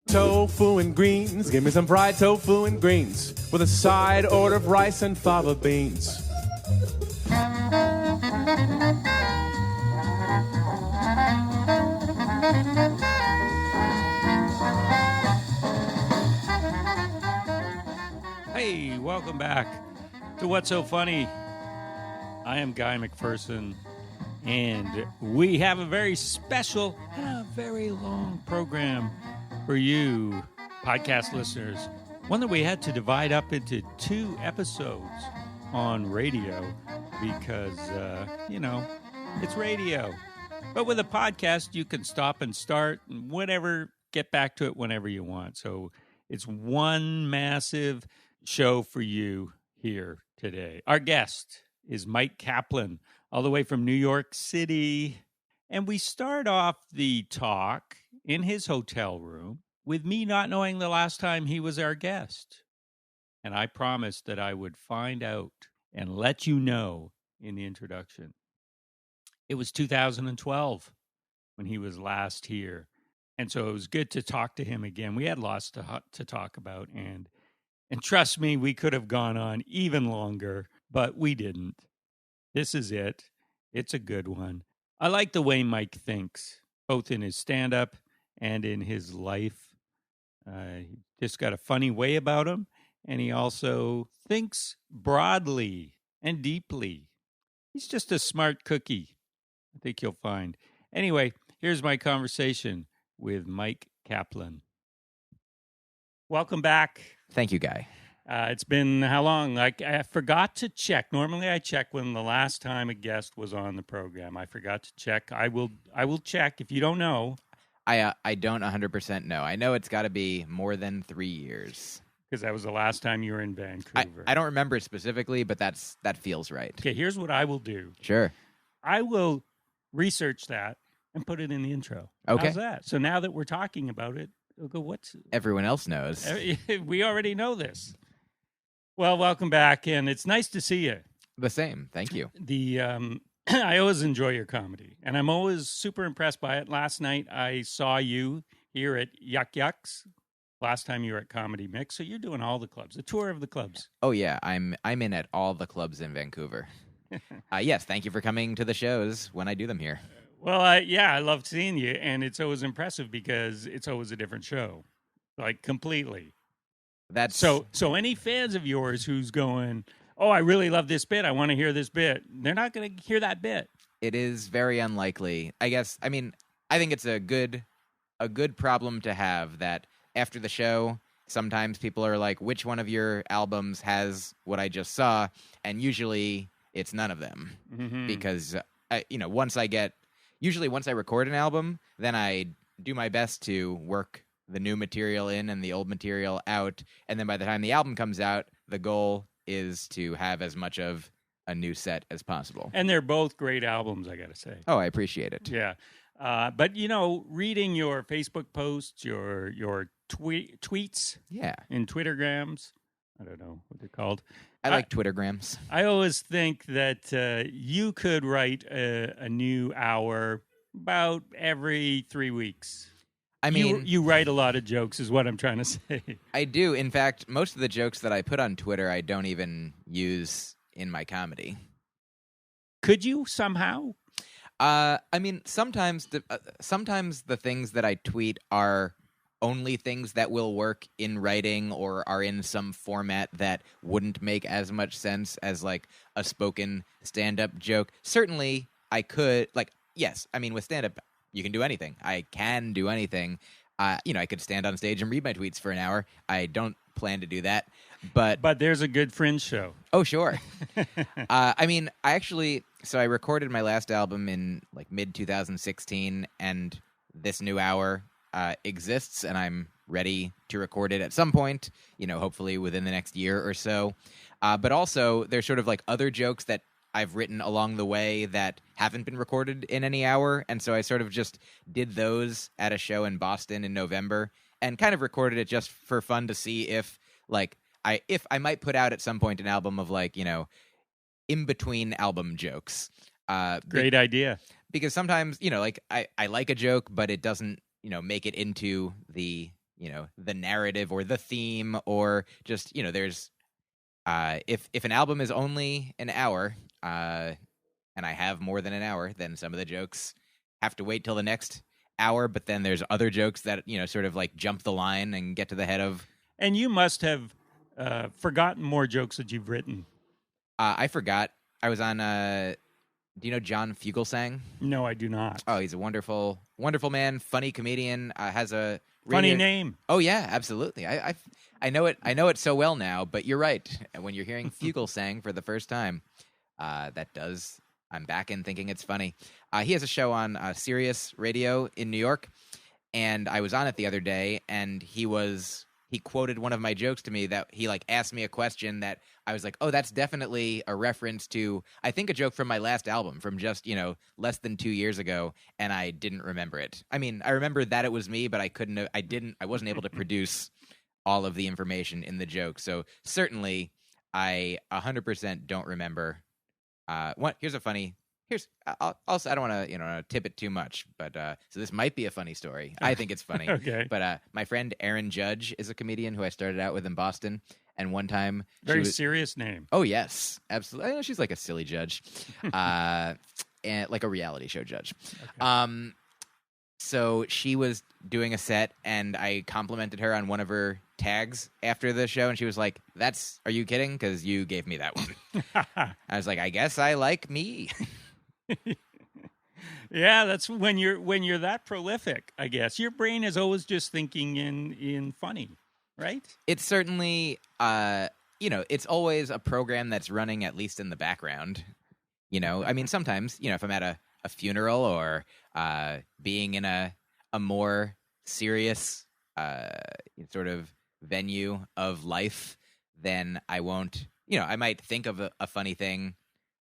Tofu and greens, give me some fried tofu and greens with a side order of rice and fava beans. Hey, welcome back to What's So Funny. I am Guy McPherson, and we have a very special and a very long program for you, podcast listeners. One that we had to divide up into 2 episodes on radio because, it's radio. But with a podcast, you can stop and start and get back to it whenever you want. So it's one massive show for you here today. Our guest is Myq Kaplan, all the way from New York City. And we start off the talk in his hotel room with me not knowing the last time he was our guest. And I promised that I would find out and let you know in the introduction. It was 2012 when he was last here. And so it was good to talk to him again. We had lots to talk about. And trust me, we could have gone on even longer, but we didn't. This is it. It's a good one. I like the way Myq thinks, both in his stand-up and in his life. He just got a funny way about him, and he also thinks broadly and deeply. He's just a smart cookie, I think you'll find. Anyway, here's my conversation with Myq Kaplan. Welcome back. Thank you, Guy. It's been how long? I forgot to check. Normally I check when the last time a guest was on the program. I forgot to check. I will check if you don't know. I don't 100% know. I know it's got to be more than 3 years. Because that was the last time you were in Vancouver. I don't remember specifically, but that feels right. Okay, here's what I will do. Sure. I will research that and put it in the intro. Okay. How's that? So now that we're talking about it, we'll go, what's... Everyone else knows. We already know this. Well, welcome back, and it's nice to see you. The same. Thank you. I always enjoy your comedy, and I'm always super impressed by it. Last night, I saw you here at Yuck Yucks. Last time you were at Comedy Mix, so you're doing all the clubs, a tour of the clubs. Oh yeah, I'm in at all the clubs in Vancouver. Yes, thank you for coming to the shows when I do them here. Well, I love seeing you, and it's always impressive because it's always a different show, like completely. That's so any fans of yours who's going, oh, I really love this bit, I want to hear this bit, they're not going to hear that bit. It is very unlikely. I guess, I think it's a good problem to have that after the show, sometimes people are like, which one of your albums has what I just saw? And usually it's none of them. Mm-hmm. Because, once I record an album, then I do my best to work the new material in and the old material out. And then by the time the album comes out, the goal is to have as much of a new set as possible. And they're both great albums, I got to say. Oh, I appreciate it. Yeah. But, reading your Facebook posts, your tweets in Twittergrams, I don't know what they're called. I like Twittergrams. I always think that you could write a new hour about every 3 weeks. I mean, you write a lot of jokes is what I'm trying to say. I do. In fact, most of the jokes that I put on Twitter, I don't even use in my comedy. Could you somehow? Sometimes the things that I tweet are only things that will work in writing or are in some format that wouldn't make as much sense as like a spoken stand-up joke. Certainly, I could, yes, with stand-up, you can do anything. I can do anything. I could stand on stage and read my tweets for an hour. I don't plan to do that. But there's a good Fringe show. Oh, sure. I recorded my last album in mid-2016, and this new hour exists, and I'm ready to record it at some point, hopefully within the next year or so. But also, there's sort of other jokes that I've written along the way that haven't been recorded in any hour, and so I sort of just did those at a show in Boston in November and kind of recorded it just for fun to see if I might put out at some point an album of in between album jokes. Great idea. Because sometimes, I like a joke, but it doesn't, make it into the the narrative or the theme, or just, there's if an album is only an hour, and I have more than an hour, then some of the jokes have to wait till the next hour. But then there's other jokes that sort of like jump the line and get to the head of. And you must have forgotten more jokes that you've written. I forgot. I was on. Do you know John Fugelsang? No, I do not. Oh, he's a wonderful, wonderful man, funny comedian. Has a funny name. Oh yeah, absolutely. I know it. I know it so well now. But you're right. When you're hearing Fugelsang for the first time, that does. I'm back in thinking it's funny. He has a show on Sirius Radio in New York, and I was on it the other day, and he quoted one of my jokes to me that he asked me a question that I was like, oh, that's definitely a reference to, I think, a joke from my last album from just, less than 2 years ago, and I didn't remember it. I mean, I remember that it was me, but I wasn't able to produce all of the information in the joke. So certainly I 100% don't remember. Here's a funny. Also, I don't want to tip it too much, but so this might be a funny story. I think it's funny. Okay. But my friend Erin Judge is a comedian who I started out with in Boston, and one time very serious name. Oh yes, absolutely. I know she's like a silly judge, and like a reality show judge. Okay. So she was doing a set, and I complimented her on one of her tags after the show, and she was like, are you kidding? Because you gave me that one. I was like, I guess I like me. Yeah, that's when you're that prolific, I guess. Your brain is always just thinking in funny, right? It's certainly, it's always a program that's running at least in the background. I mean, sometimes, if I'm at a funeral or being in a more serious sort of venue of life, then I won't, I might think of a funny thing.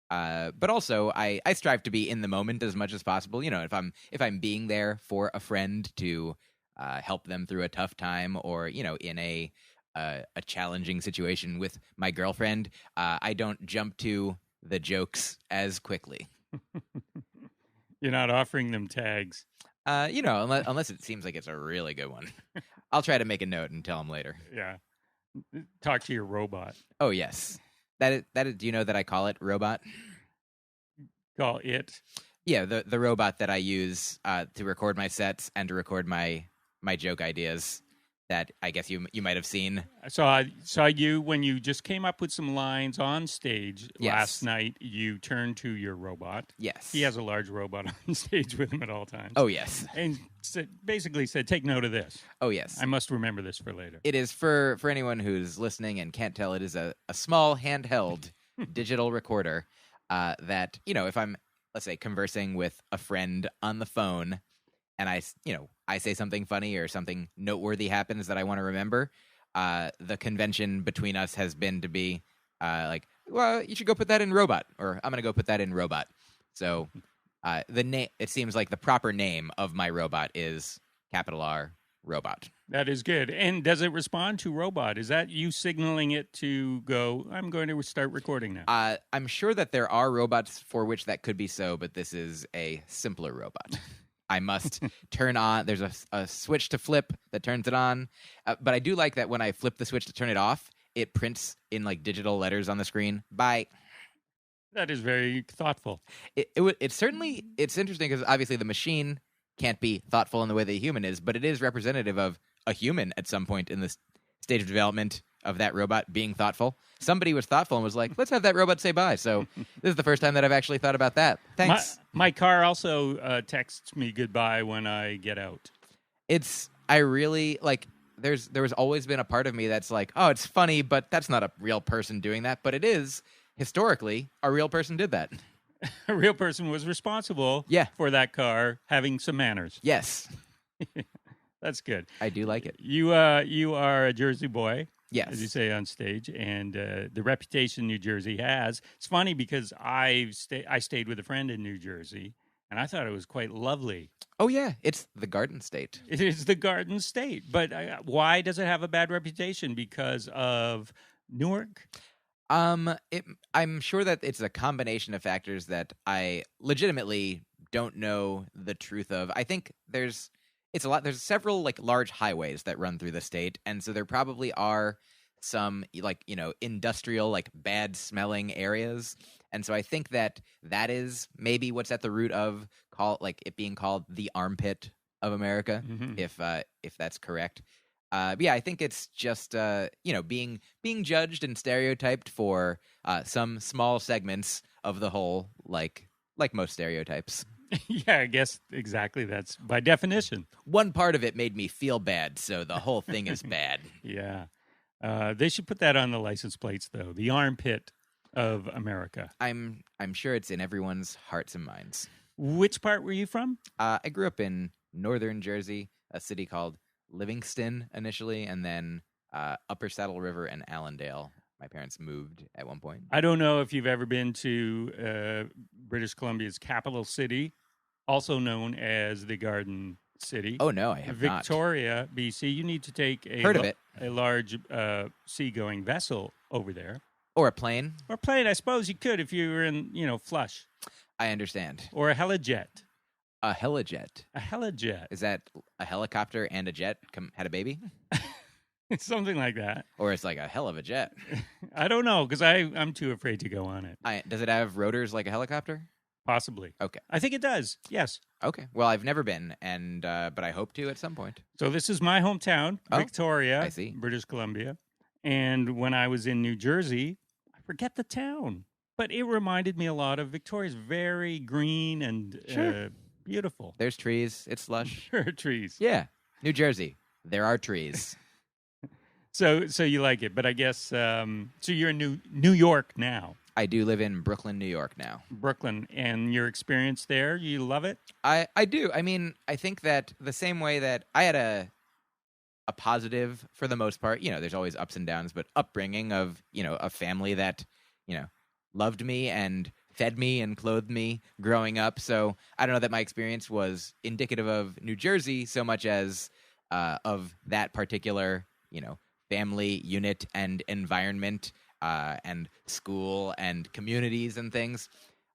But also I strive to be in the moment as much as possible. If I'm being there for a friend to help them through a tough time, or, in a challenging situation with my girlfriend, I don't jump to the jokes as quickly. You're not offering them tags. Unless it seems like it's a really good one. I'll try to make a note and tell them later. Yeah. Talk to your robot. Oh, yes. That is, do you know that I call it robot? Call it? Yeah, the robot that I use to record my sets and to record my joke ideas that I guess you might have seen. So I saw you when you just came up with some lines on stage last night. You turned to your robot. Yes. He has a large robot on stage with him at all times. Oh, yes. And basically said, take note of this. Oh, yes. I must remember this for later. It is for anyone who's listening and can't tell, it is a small handheld digital recorder that, if I'm, let's say, conversing with a friend on the phone, and I say something funny or something noteworthy happens that I want to remember, the convention between us has been to be well, you should go put that in robot, or I'm going to go put that in robot. So the name, it seems like the proper name of my robot is capital R robot. That is good. And does it respond to robot? Is that you signaling it to go, I'm going to start recording now? I'm sure that there are robots for which that could be so, but this is a simpler robot. I must turn on, there's a switch to flip that turns it on. But I do like that when I flip the switch to turn it off, it prints in digital letters on the screen. Bye. That is very thoughtful. It's certainly, it's interesting because obviously the machine can't be thoughtful in the way that a human is, but it is representative of a human at some point in this stage of development of that robot being thoughtful. Somebody was thoughtful and was like, let's have that robot say bye. So this is the first time that I've actually thought about that. Thanks. My car also texts me goodbye when I get out. I really, there was always been a part of me that's like, oh, it's funny, but that's not a real person doing that. But it is, historically, a real person did that. A real person was responsible for that car having some manners. Yes. That's good. I do like it. You are a Jersey boy. Yes. As you say on stage, and the reputation New Jersey has. It's funny because I stayed with a friend in New Jersey, and I thought it was quite lovely. Oh, yeah. It's the Garden State. It is the Garden State. But why does it have a bad reputation? Because of Newark? I'm sure that it's a combination of factors that I legitimately don't know the truth of. I think It's a lot. There's several like large highways that run through the state, and so there probably are some like industrial like bad smelling areas, and so I think that is maybe what's at the root of it being called the armpit of America, if that's correct. But yeah, I think it's just being judged and stereotyped for some small segments of the whole, like most stereotypes. Yeah, I guess exactly. That's by definition. One part of it made me feel bad, so the whole thing is bad. Yeah. They should put that on the license plates, though. The armpit of America. I'm sure it's in everyone's hearts and minds. Which part were you from? I grew up in northern Jersey, a city called Livingston initially, and then Upper Saddle River and Allendale. My parents moved at one point. I don't know if you've ever been to British Columbia's capital city, also known as the Garden City. Oh, no, I have Victoria, BC. You need to take a large seagoing vessel over there. Or a plane. Or plane, I suppose you could if you were in, Flush. I understand. Or a helijet. A helijet. A helijet. Is that a helicopter and a jet had a baby? It's something like that. Or it's like a hell of a jet. I don't know, because I'm too afraid to go on it. Does it have rotors like a helicopter? Possibly. Okay. I think it does, yes. Okay. Well, I've never been, and but I hope to at some point. So this is my hometown, Victoria, I see. British Columbia. And when I was in New Jersey, I forget the town, but it reminded me a lot of Victoria's. Very green and beautiful. There's trees. It's lush. Sure, trees. Yeah. New Jersey. There are trees. So you like it, but I guess so you're in New York now. I do live in Brooklyn, New York now. Brooklyn, and your experience there, you love it? I do. I mean, I think that the same way that I had a positive, for the most part, there's always ups and downs, but upbringing of, a family that, loved me and fed me and clothed me growing up. So I don't know that my experience was indicative of New Jersey so much as of that particular, family unit and environment and school and communities and things.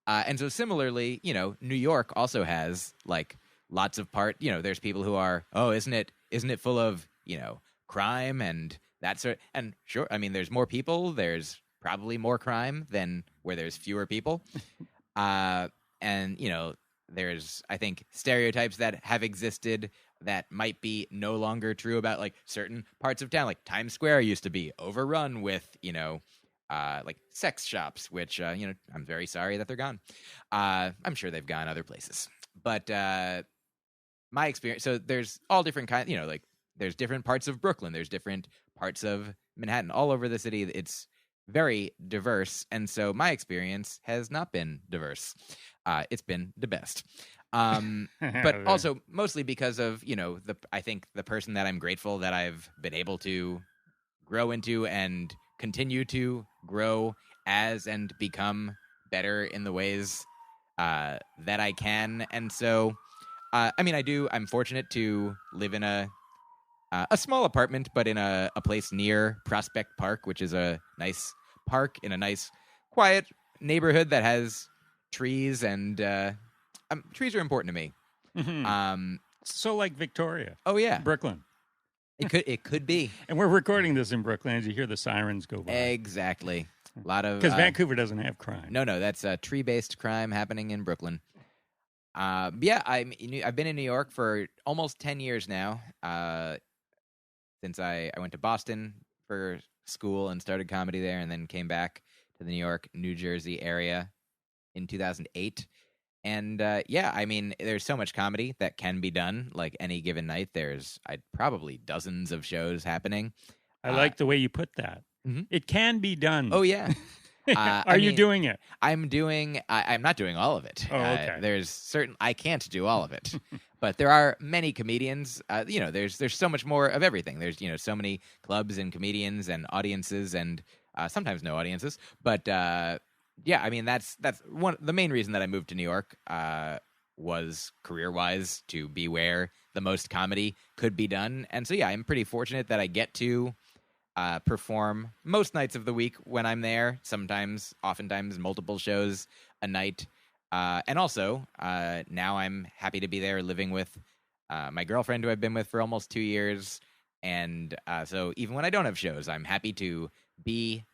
And so similarly, New York also has like lots of there's people who are, isn't it full of, crime and that sort. And sure, I mean, there's more people, there's probably more crime than where there's fewer people. And, there's, I think, stereotypes that have existed that might be no longer true about like certain parts of town. Like Times Square used to be overrun with, like sex shops, which, I'm very sorry that they're gone. I'm sure they've gone other places. But my experience, so there's all different kinds, like there's different parts of Brooklyn. There's different parts of Manhattan. All over the city, it's very diverse. And so my experience has not been diverse. It's been the best. But also mostly because of, I think the person that I'm grateful that I've been able to grow into and continue to grow as and become better in the ways that I can. And so, I'm fortunate to live in a small apartment, but in a place near Prospect Park, which is a nice park in a nice, quiet neighborhood that has trees, and trees are important to me. Mm-hmm. So like Victoria. Oh yeah, Brooklyn. It could be. And we're recording this in Brooklyn as you hear the sirens go by. Exactly. A lot of because Vancouver doesn't have crime. No, that's tree-based crime happening in Brooklyn. Yeah, I've been in New York for almost 10 years now. Since I went to Boston for school and started comedy there, and then came back to the New York, New Jersey area in 2008. And there's so much comedy that can be done. Like any given night, there's probably dozens of shows happening. I like the way you put that. Mm-hmm. It can be done. Oh yeah. Are you doing it? I'm not doing all of it. Oh, okay. I can't do all of it, but there are many comedians. There's so much more of everything. There's so many clubs and comedians and audiences and sometimes no audiences. But that's the main reason that I moved to New York was career-wise, to be where the most comedy could be done. And so I'm pretty fortunate that I get to perform most nights of the week when I'm there, oftentimes multiple shows a night. And also, now I'm happy to be there living with my girlfriend, who I've been with for almost 2 years. And so even when I don't have shows, I'm happy to be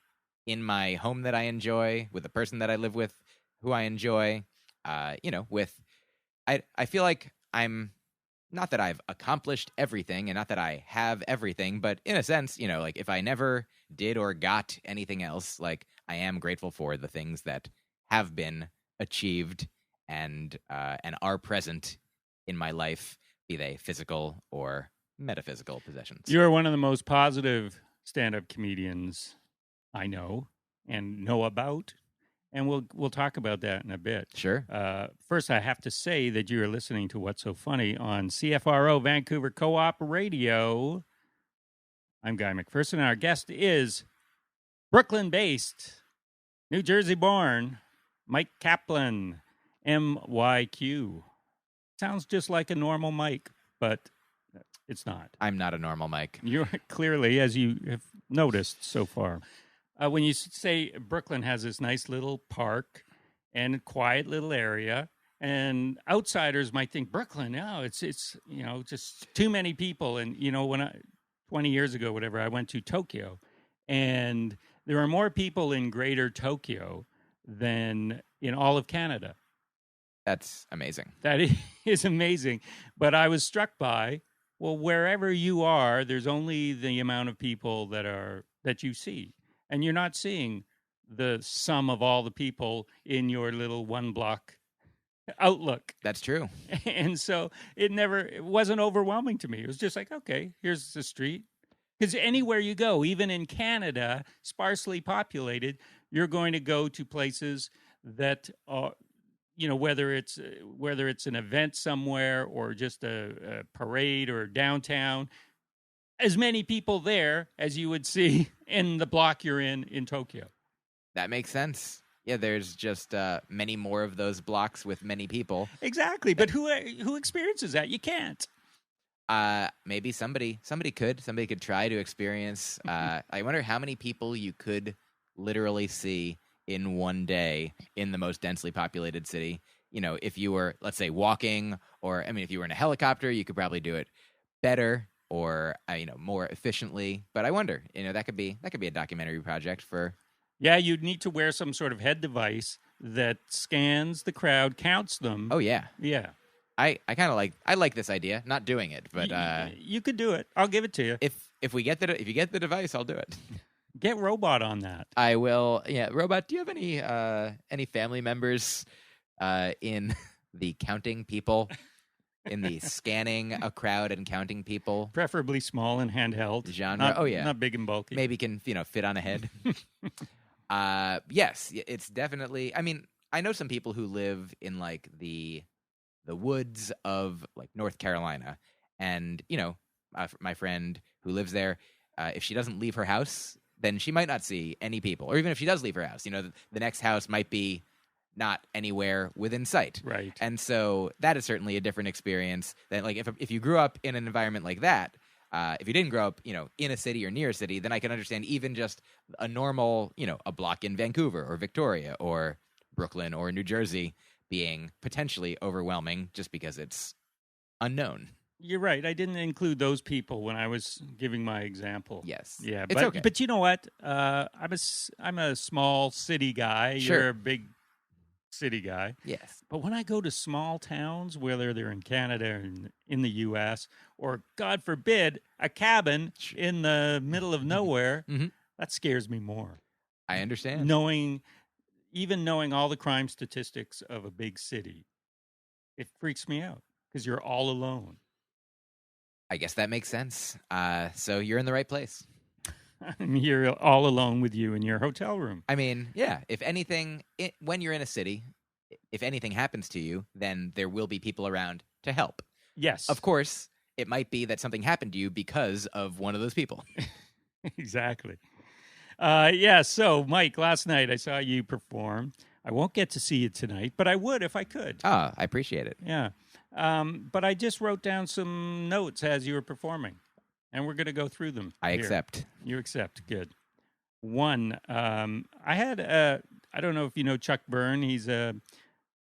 in my home that I enjoy, with the person that I live with who I enjoy. I feel like I'm, not that I've accomplished everything and not that I have everything, but in a sense, like if I never did or got anything else, like I am grateful for the things that have been achieved and are present in my life, be they physical or metaphysical possessions. You're one of the most positive stand-up comedians I know and know about, and we'll talk about that in a bit. Sure. First, I have to say that you are listening to What's So Funny on CFRO Vancouver Co-op Radio. I'm Guy McPherson, and our guest is Brooklyn-based, New Jersey-born, Myq Kaplan, MYQ. Sounds just like a normal Mike, but it's not. I'm not a normal Myq. You're clearly, as you have noticed so far. When you say Brooklyn has this nice little park and a quiet little area, and outsiders might think Brooklyn, it's just too many people. And when 20 years ago, whatever, I went to Tokyo, and there are more people in Greater Tokyo than in all of Canada. That's amazing. That is amazing. But I was struck by, well, wherever you are, there's only the amount of people that you see. And you're not seeing the sum of all the people in your little one block outlook. That's true. And so it wasn't overwhelming to me. It was just like, okay, here's the street. Because anywhere you go, even in Canada, sparsely populated, you're going to go to places that are, whether it's an event somewhere or just a parade or downtown, as many people there as you would see in the block you're in Tokyo. That makes sense. Yeah, there's just many more of those blocks with many people. Exactly, but who experiences that? You can't. Maybe somebody could try to experience. I wonder how many people you could literally see in one day in the most densely populated city. If you were, let's say, walking, or if you were in a helicopter, you could probably do it better or more efficiently. But I wonder, that could be a documentary project for. Yeah, you'd need to wear some sort of head device that scans the crowd, counts them. Oh yeah, yeah. I kind of like this idea. Not doing it, but you could do it. I'll give it to you. If you get the device, I'll do it. Get Robot on that. I will. Yeah, Robot. Do you have any family members in the counting people? In the scanning a crowd and counting people, preferably small and handheld genre. Not big and bulky. Maybe can fit on a head. Yes, it's definitely. I know some people who live in like the woods of like North Carolina, and my friend who lives there, if she doesn't leave her house, then she might not see any people, or even if she does leave her house, the next house might be not anywhere within sight. Right. And so that is certainly a different experience than like if you grew up in an environment like that. If you didn't grow up, in a city or near a city, then I can understand even just a normal, a block in Vancouver or Victoria or Brooklyn or New Jersey being potentially overwhelming just because it's unknown. You're right. I didn't include those people when I was giving my example. Yes. Yeah. It's okay. But you know what? I'm a small city guy. Sure. You're a big city guy. Yes. But when I go to small towns, whether they're in Canada or in the U.S., or God forbid, a cabin in the middle of nowhere, that scares me more. I understand. Knowing all the crime statistics of a big city, it freaks me out because you're all alone. I guess that makes sense. So you're in the right place. You're all alone with you in your hotel room. Yeah, if anything, when you're in a city, if anything happens to you, then there will be people around to help. Yes. Of course, it might be that something happened to you because of one of those people. Exactly. So, Myq, last night I saw you perform. I won't get to see you tonight, but I would if I could. I appreciate it. Yeah. But I just wrote down some notes as you were performing. And we're going to go through them. I accept. You accept. Good. One, I don't know if you know Chuck Byrne. He's a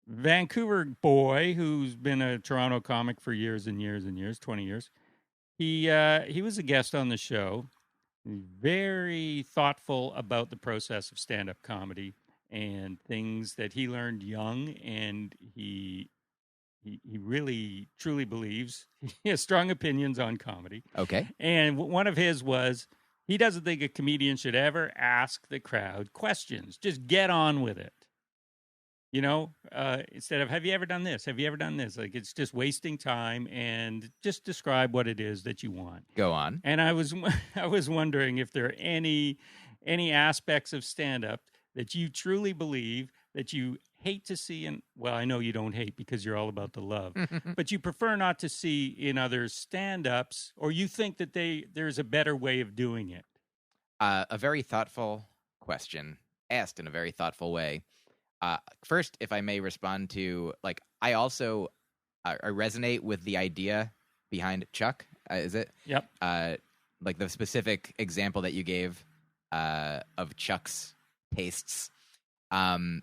Vancouver boy who's been a Toronto comic for years and years and years, 20 years. He was a guest on the show. Very thoughtful about the process of stand-up comedy and things that he learned young, and he really truly believes. He has strong opinions on comedy. Okay. And one of his was he doesn't think a comedian should ever ask the crowd questions. Just get on with it. You know, instead of, have you ever done this? Have you ever done this? Like, it's just wasting time, and just describe what it is that you want. Go on. And I was wondering if there are any aspects of stand-up that you truly believe that you hate to see in, well, I know you don't hate because you're all about the love, but you prefer not to see in other stand-ups, or you think that there's a better way of doing it. A very thoughtful question, asked in a very thoughtful way. First, if I may respond to, like, I also I resonate with the idea behind Chuck. Is it? Yep. Like the specific example that you gave of Chuck's tastes.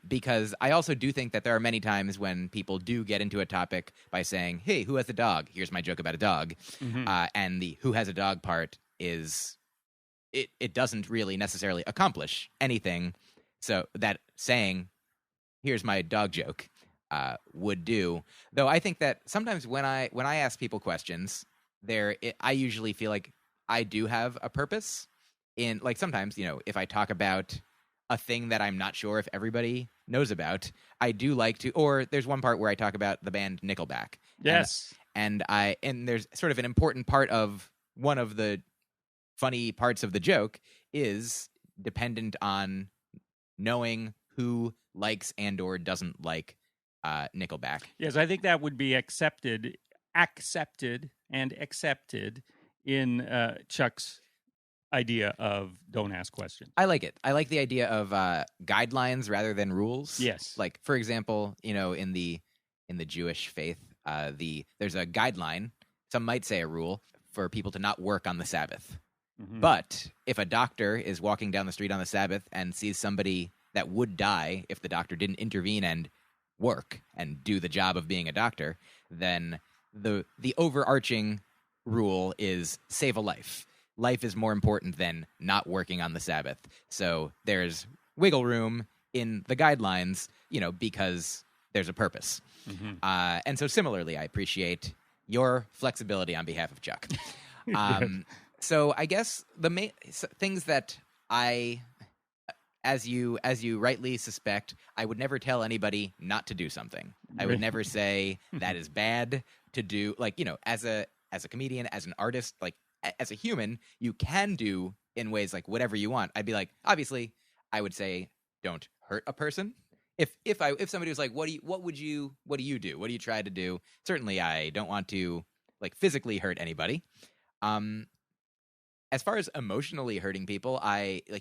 Because I also do think that there are many times when people do get into a topic by saying, hey, who has a dog? Here's my joke about a dog. Mm-hmm. And the who has a dog part is, it doesn't really necessarily accomplish anything. So that saying, here's my dog joke, would do. Though I think that sometimes when I ask people questions, I usually feel like I do have a purpose. In, like, sometimes, you know, if I talk about a thing that I'm not sure if everybody knows about, I do like to. Or there's one part where I talk about the band Nickelback. Yes, and there's sort of an important part of one of the funny parts of the joke is dependent on knowing who likes and or doesn't like Nickelback. Yes, I think that would be accepted in Chuck's idea of don't ask questions. I like it. I like the idea of guidelines rather than rules. Yes. Like, for example, you know, in the Jewish faith, there's a guideline, some might say a rule, for people to not work on the Sabbath. Mm-hmm. But if a doctor is walking down the street on the Sabbath and sees somebody that would die if the doctor didn't intervene and work and do the job of being a doctor, then the overarching rule is save a life. Life is more important than not working on the Sabbath. So there's wiggle room in the guidelines, you know, because there's a purpose. Mm-hmm. And so similarly, I appreciate your flexibility on behalf of Chuck. So I guess the main things that as you rightly suspect, I would never tell anybody not to do something. I would never say that is bad to do. Like, you know, as a comedian, as an artist, like as a human, you can do in ways like whatever you want. I'd be like, obviously, I would say don't hurt a person. If somebody was like, what do you do? What do you try to do? Certainly, I don't want to, like, physically hurt anybody. As far as emotionally hurting people,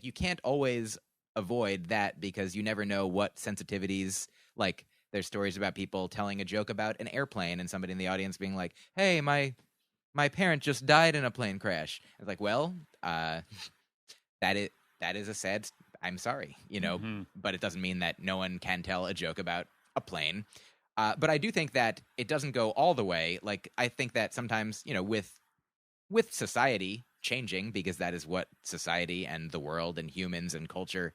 you can't always avoid that because you never know what sensitivities, like, there's stories about people telling a joke about an airplane and somebody in the audience being like, hey, my parent just died in a plane crash. It's like, well, that is a sad, I'm sorry, you know, but it doesn't mean that no one can tell a joke about a plane. But I do think that it doesn't go all the way. Like, I think that sometimes, you know, with society changing, because that is what society and the world and humans and culture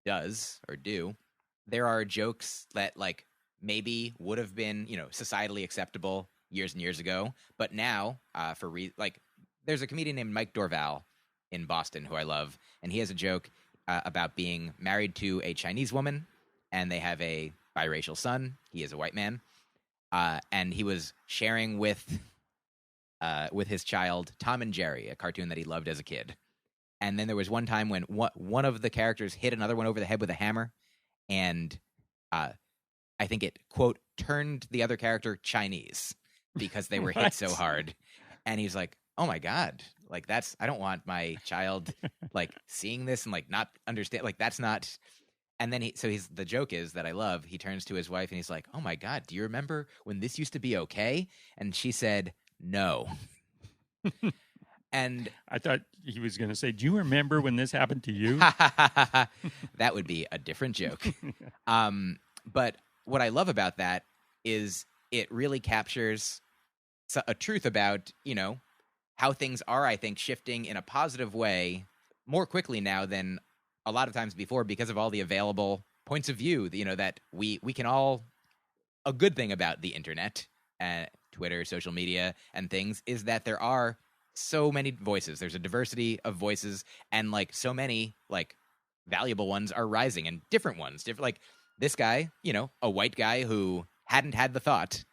does or do, there are jokes that, like, maybe would have been, you know, societally acceptable years and years ago, but now there's a comedian named Myq Dorval in Boston who I love, and he has a joke about being married to a Chinese woman, and they have a biracial son. He is a white man, and he was sharing with his child Tom and Jerry, a cartoon that he loved as a kid. And then there was one time when one of the characters hit another one over the head with a hammer, and I think it, quote, turned the other character Chinese because they were hit so hard. And he's like, oh my God, like, I don't want my child, like, seeing this and, like, not understand, like, that's not. And then the joke is that I love, he turns to his wife and he's like, oh my God, do you remember when this used to be okay? And she said, no. And I thought he was going to say, do you remember when this happened to you? that would be a different joke. But what I love about that is it really captures a truth about, how things are, I think, shifting in a positive way more quickly now than a lot of times before because of all the available points of view, that we can all. A good thing about the internet, Twitter, social media, and things is that there are so many voices. There's a diversity of voices, and like so many like valuable ones are rising, and different ones. Like this guy, a white guy who hadn't had the thought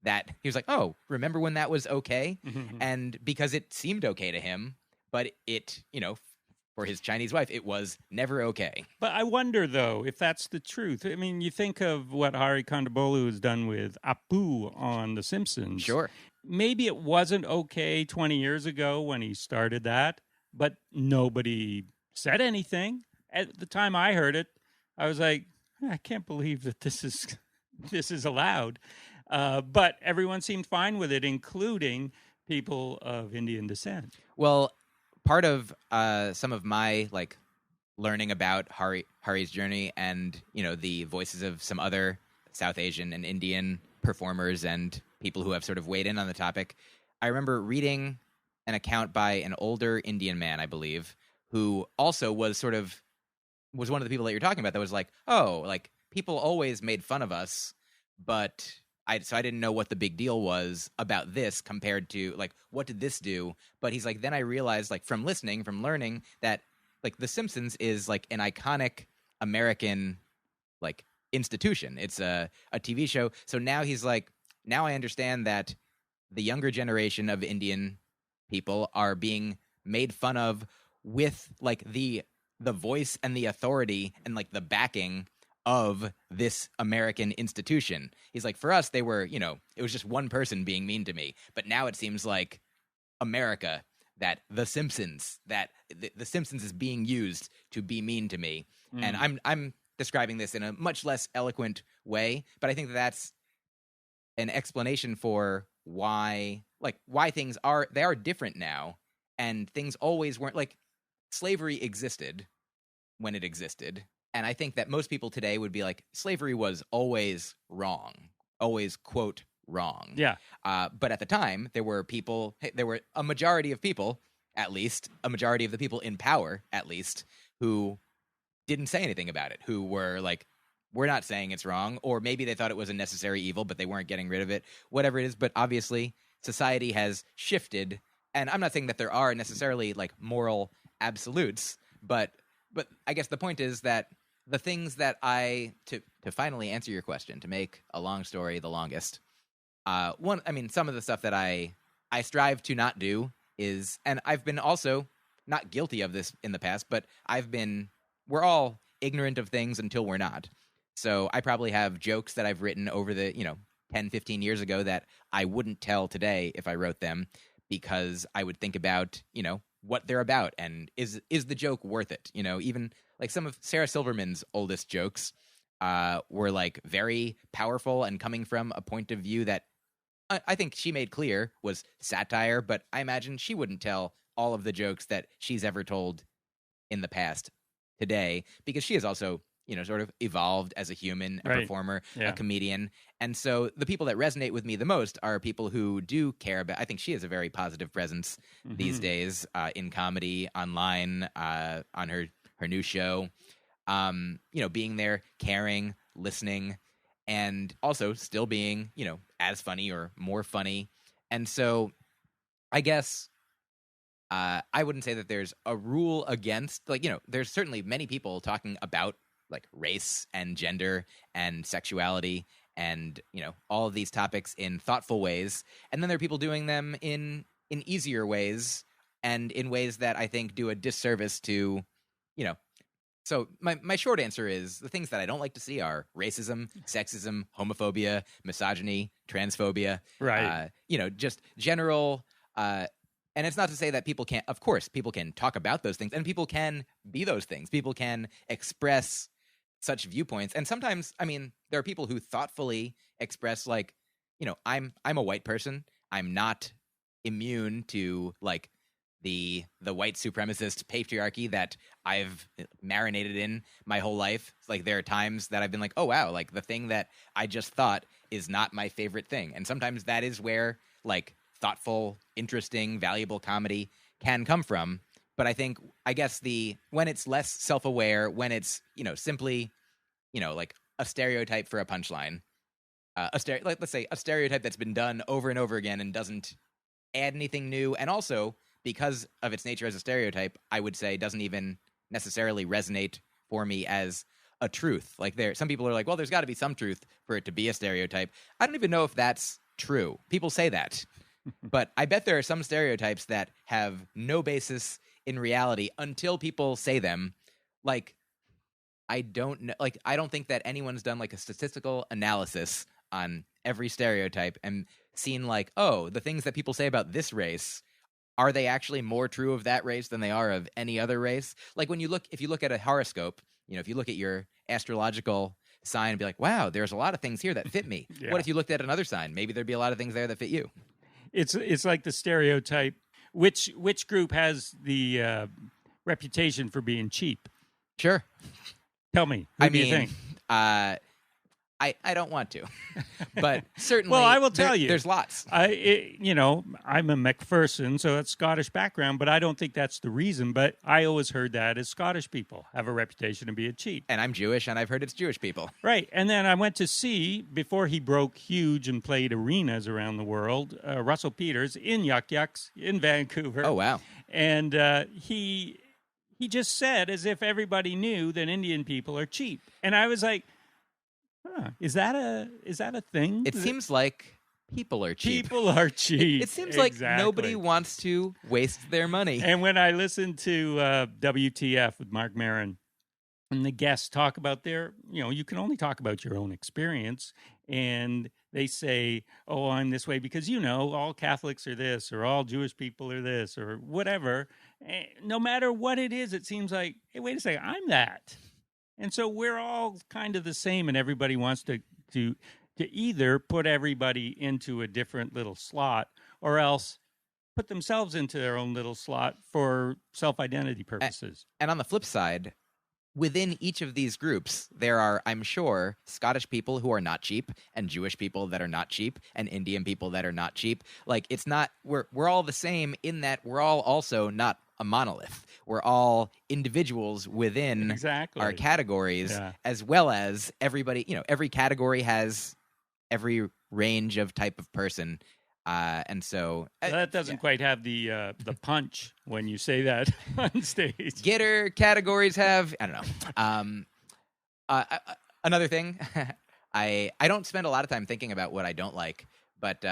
that he was like, oh, remember when that was okay? And because it seemed okay to him, but it, for his Chinese wife, it was never okay. But I wonder, though, if that's the truth. I mean, you think of what Hari Kondabolu has done with Apu on The Simpsons. Sure. Maybe it wasn't okay 20 years ago when he started that, but nobody said anything. At the time I heard it, I was like, I can't believe that this is allowed. But everyone seemed fine with it, including people of Indian descent. Well, part of some of my like learning about Hari's journey and the voices of some other South Asian and Indian performers and people who have sort of weighed in on the topic, I remember reading an account by an older Indian man, I believe, who also was one of the people that you're talking about that was like, oh, like people always made fun of us, but I didn't know what the big deal was about this compared to like what did this do? But he's like, then I realized like from learning that like The Simpsons is like an iconic American like institution. It's a TV show. So now he's like, now I understand that the younger generation of Indian people are being made fun of with like the voice and the authority and like the backing of this American institution. He's like, for us, they were, it was just one person being mean to me. But now it seems like America, that The Simpsons, that the Simpsons is being used to be mean to me. And I'm describing this in a much less eloquent way, but I think that that's an explanation for why things are different now, and things always weren't like slavery existed when it existed. And I think that most people today would be like, slavery was always wrong, always, quote, wrong. Yeah. But at the time, there were a majority of people, at least, a majority of the people in power, at least, who didn't say anything about it, who were like, we're not saying it's wrong, or maybe they thought it was a necessary evil, but they weren't getting rid of it, whatever it is. But obviously, society has shifted, and I'm not saying that there are necessarily like moral absolutes, but I guess the point is that the things that to finally answer your question, to make a long story the longest, some of the stuff that I strive to not do is, and I've been also not guilty of this in the past, but we're all ignorant of things until we're not. So I probably have jokes that I've written over the, 10, 15 years ago that I wouldn't tell today if I wrote them, because I would think about, what they're about, and is the joke worth it? Even like some of Sarah Silverman's oldest jokes were like very powerful and coming from a point of view that I think she made clear was satire, but I imagine she wouldn't tell all of the jokes that she's ever told in the past today, because she has also, sort of evolved as a human, a performer, a comedian. And so the people that resonate with me the most are people who do care about, I think she has a very positive presence these days in comedy, online, on her new show, being there, caring, listening, and also still being, as funny or more funny. And so I guess I wouldn't say that there's a rule against, there's certainly many people talking about like race and gender and sexuality and, all of these topics in thoughtful ways. And then there are people doing them in easier ways and in ways that I think do a disservice to, So my short answer is the things that I don't like to see are racism, sexism, homophobia, misogyny, transphobia, right? Just general. And it's not to say that people can't. Of course, people can talk about those things, and people can be those things. People can express such viewpoints, and sometimes, there are people who thoughtfully express, like, I'm a white person. I'm not immune to like the white supremacist patriarchy that I've marinated in my whole life. It's like there are times that I've been like, oh wow, like the thing that I just thought is not my favorite thing. And sometimes that is where like thoughtful, interesting, valuable comedy can come from. But I guess when it's less self-aware, when it's, simply, like a stereotype for a punchline, let's say a stereotype that's been done over and over again and doesn't add anything new, and also because of its nature as a stereotype, I would say doesn't even necessarily resonate for me as a truth. Like some people are like, well, there's got to be some truth for it to be a stereotype. I don't even know if that's true. People say that, but I bet there are some stereotypes that have no basis in reality until people say them. Like, I don't know. Like, I don't think that anyone's done like a statistical analysis on every stereotype and seen like, oh, the things that people say about this race, are they actually more true of that race than they are of any other race? Like if you look at a horoscope, if you look at your astrological sign and be like, wow, there's a lot of things here that fit me. Yeah. What if you looked at another sign? Maybe there'd be a lot of things there that fit you. It's like the stereotype. Which group has the reputation for being cheap? Sure. Tell me. Who do you think? I don't want to, but certainly. Well, I will tell you. There's lots. I'm a McPherson, so it's Scottish background, but I don't think that's the reason. But I always heard that as Scottish people have a reputation of being cheap. And I'm Jewish, and I've heard it's Jewish people. Right. And then I went to see, before he broke huge and played arenas around the world, Russell Peters in Yuck Yucks in Vancouver. Oh, wow. And he just said, as if everybody knew, that Indian people are cheap. And I was like, is that a thing? It seems like people are cheap. People are cheap. It seems like nobody wants to waste their money. And when I listened to WTF with Mark Maron, and the guests talk about you can only talk about your own experience, and they say, oh, I'm this way because, all Catholics are this, or all Jewish people are this, or whatever. And no matter what it is, it seems like, hey, wait a second, I'm that. And so we're all kind of the same, and everybody wants to either put everybody into a different little slot or else put themselves into their own little slot for self-identity purposes. And on the flip side, within each of these groups, there are, I'm sure, Scottish people who are not cheap, and Jewish people that are not cheap, and Indian people that are not cheap. Like, it's not, we're all the same in that we're all also not a monolith. We're all individuals within our categories, as well as everybody, every category has every range of type of person. And so that doesn't quite have the punch when you say that on stage. Getter categories have, I don't know. Another thing, I don't spend a lot of time thinking about what I don't like, but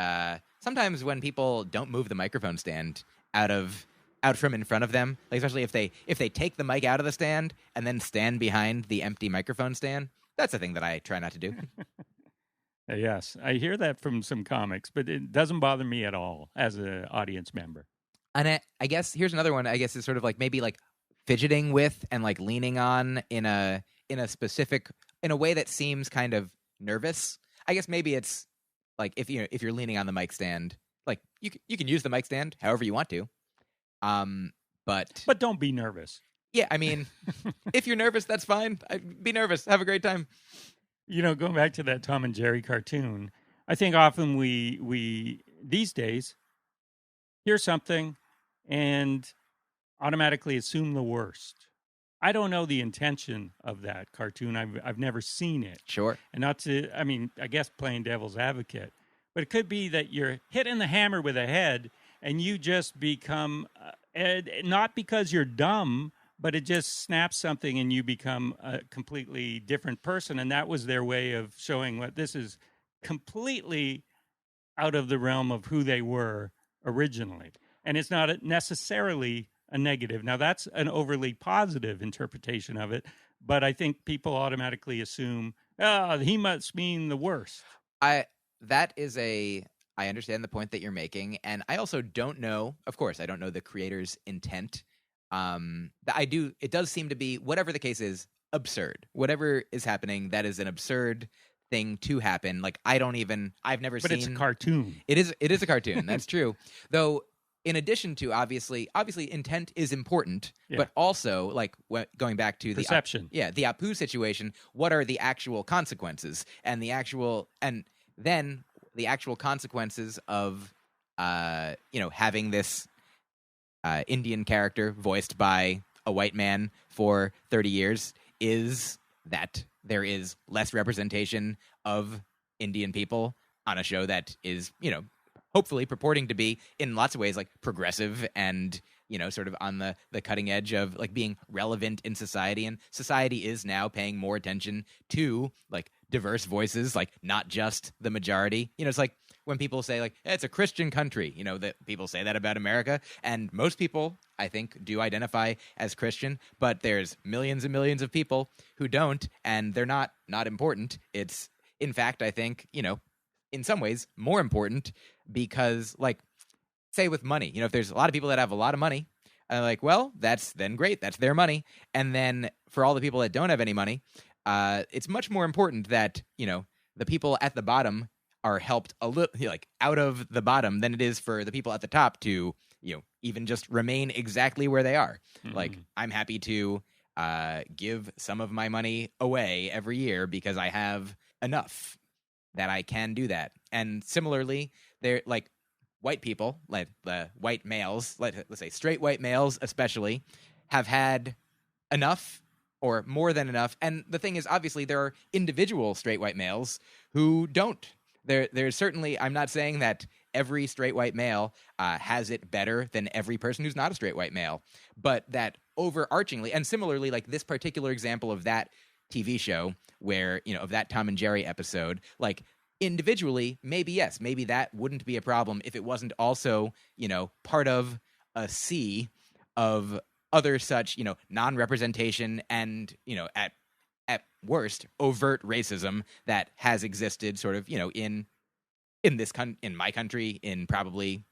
sometimes when people don't move the microphone stand out from in front of them, like especially if they take the mic out of the stand and then stand behind the empty microphone stand, that's a thing that I try not to do. Yes, I hear that from some comics, but it doesn't bother me at all as an audience member. And I guess here's another one. I guess is sort of like maybe like fidgeting with and like leaning on in a way that seems kind of nervous. I guess maybe it's like if you're leaning on the mic stand, like you can use the mic stand however you want to. But don't be nervous. Yeah, I mean, if you're nervous, that's fine. Be nervous. Have a great time. Going back to that Tom and Jerry cartoon, I think often we these days hear something and automatically assume the worst. I don't know the intention of that cartoon. I've never seen it. Sure. And I guess playing devil's advocate, but it could be that you're hitting the hammer with a head and you just become, not because you're dumb, but it just snaps something and you become a completely different person. And that was their way of showing what this is completely out of the realm of who they were originally. And it's not necessarily a negative. Now, that's an overly positive interpretation of it, but I think people automatically assume, he must mean the worst. I understand the point that you're making, and I also don't know, of course, I don't know the creator's intent. It does seem to be, whatever the case is, absurd. Whatever is happening, that is an absurd thing to happen. Like, I've never seen... But it's a cartoon. It is a cartoon, that's true. Though, in addition to obviously intent is important, Yeah. but also like going back to Perception. the Apu situation, what are the actual consequences and then the actual consequences of having this Indian character voiced by a white man for 30 years is that there is less representation of Indian people on a show that is, hopefully purporting to be in lots of ways like progressive and, sort of on the cutting edge of like being relevant in society. And society is now paying more attention to like diverse voices, like not just the majority. It's like when people say like, it's a Christian country, that people say that about America. And most people, I think, do identify as Christian, but there's millions and millions of people who don't, and they're not important. It's, in fact, I think, in some ways more important because, like, say with money, if there's a lot of people that have a lot of money, like, well, that's then great. That's their money. And then for all the people that don't have any money, it's much more important that, the people at the bottom are helped a little, like, out of the bottom than it is for the people at the top to, even just remain exactly where they are. Mm-hmm. Like, I'm happy to give some of my money away every year because I have enough that I can do that. And similarly, they're like white people, like the white males, let's say straight white males especially, have had enough or more than enough. And the thing is, obviously, there are individual straight white males who don't. There's certainly, I'm not saying that every straight white male has it better than every person who's not a straight white male, but that overarchingly, and similarly, like this particular example of that TV show where, of that Tom and Jerry episode, like individually, maybe yes, maybe that wouldn't be a problem if it wasn't also, part of a sea of other such, non-representation and, at worst, overt racism that has existed sort of, in my country, in probably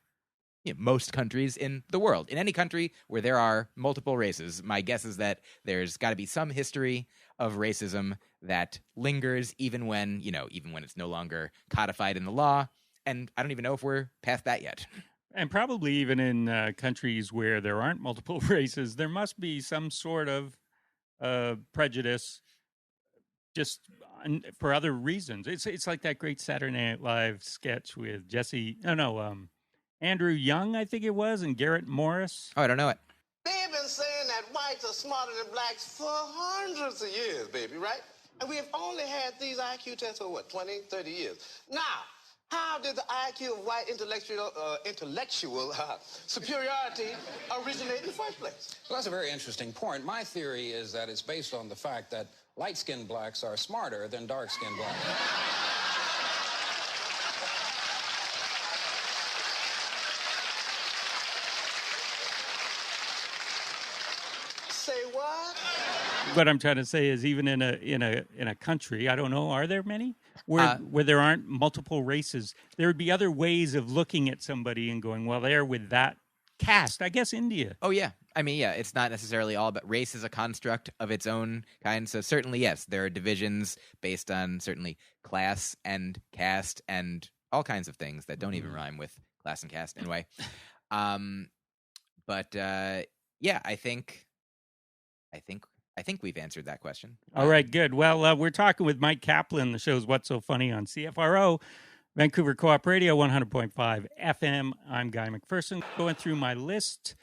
most countries in the world. In any country where there are multiple races, my guess is that there's got to be some history of racism that lingers even when it's no longer codified in the law. And I don't even know if we're past that yet. And probably even in countries where there aren't multiple races, there must be some sort of prejudice just for other reasons. It's like that great Saturday Night Live sketch with Andrew Young, I think it was, and Garrett Morris. Oh, I don't know it. They've been saying that whites are smarter than blacks for hundreds of years, baby, right? And we have only had these IQ tests for, 20, 30 years. Now, how did the IQ of white intellectual superiority originate in the first place? Well, that's a very interesting point. My theory is that it's based on the fact that light-skinned blacks are smarter than dark-skinned blacks. Say what? What I'm trying to say is, even in a country, I don't know, are there many where there aren't multiple races? There would be other ways of looking at somebody and going, well, they're with that caste. I guess India. Oh yeah, I mean, yeah, it's not necessarily all, but race is a construct of its own kind. So certainly, yes, there are divisions based on certainly class and caste and all kinds of things that don't even rhyme with class and caste anyway. But yeah, I think we've answered that question. All right, good. Well, we're talking with Myq Kaplan. The show's What's So Funny on CFRO, Vancouver Co-op Radio, 100.5 FM. I'm Guy McPherson, going through my list,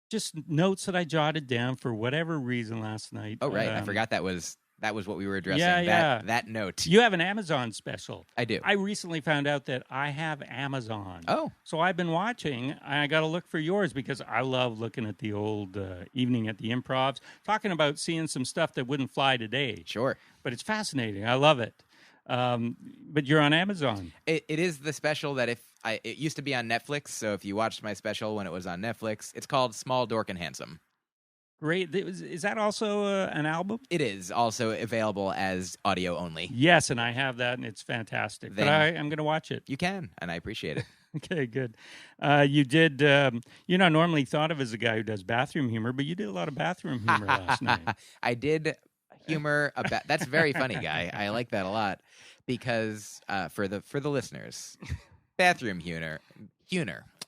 just notes that I jotted down for whatever reason last night. Oh, right. I forgot that was what we were addressing. Yeah. That note. You have an Amazon special. I do. I recently found out that I have Amazon. Oh. So I've been watching, and I got to look for yours because I love looking at the old Evening at the Improvs, talking about seeing some stuff that wouldn't fly today. Sure. But it's fascinating. I love it. But you're on Amazon. It is the special that it used to be on Netflix, so if you watched my special when it was on Netflix, it's called Small, Dork, and Handsome. Great. Is that also an album? It is also available as audio only. Yes, and I have that, and it's fantastic. But I'm going to watch it. You can, and I appreciate it. Okay, good. You did, you're not normally thought of as a guy who does bathroom humor, but you did a lot of bathroom humor last night. I did humor about, that's very funny, Guy. I like that a lot because for the listeners, bathroom humor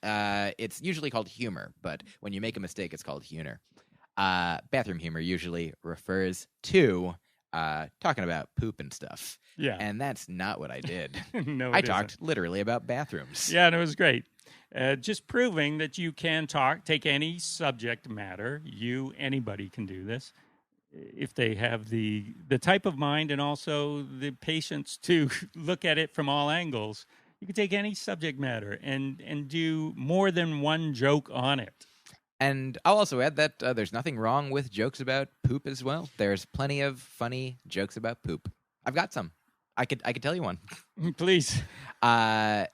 It's usually called humor, but when you make a mistake, it's called humor. Bathroom humor usually refers to talking about poop and stuff. Yeah. And that's not what I did. No, I it talked isn't. literally about bathrooms. Yeah, and it was great. Just proving that you can take any subject matter. Anybody can do this if they have the type of mind and also the patience to look at it from all angles. You can take any subject matter and do more than one joke on it. And I'll also add that there's nothing wrong with jokes about poop as well. There's plenty of funny jokes about poop. I've got some. I could tell you one. Please. So I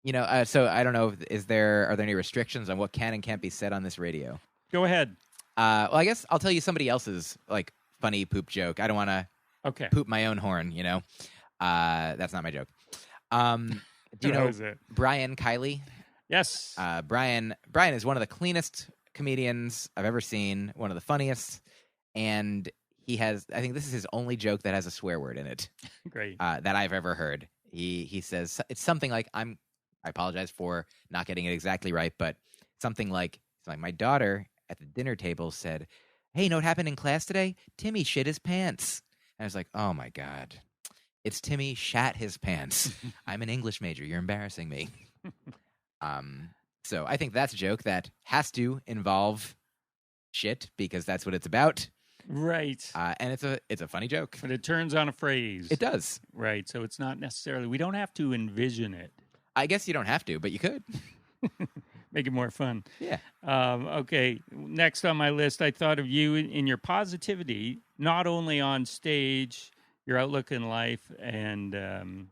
don't know. Are there any restrictions on what can and can't be said on this radio? Go ahead. Well, I guess I'll tell you somebody else's like funny poop joke. I don't want to poop my own horn. That's not my joke. Do you know Brian Kiley? Yes. Brian is one of the cleanest comedians I've ever seen, one of the funniest, and I think this is his only joke that has a swear word in it. Great. That I've ever heard. He says it's something like I apologize for not getting it exactly right, but something like my daughter at the dinner table said, "Hey, you know what happened in class today? Timmy shit his pants." And I was like, "Oh my God. It's Timmy shat his pants. I'm an English major. You're embarrassing me." So I think that's a joke that has to involve shit because that's what it's about. Right. And it's a funny joke. But it turns on a phrase. It does. Right. So it's not necessarily, we don't have to envision it. I guess you don't have to, but you could. Make it more fun. Yeah. Okay. Next on my list, I thought of you in your positivity, not only on stage, your outlook in life, and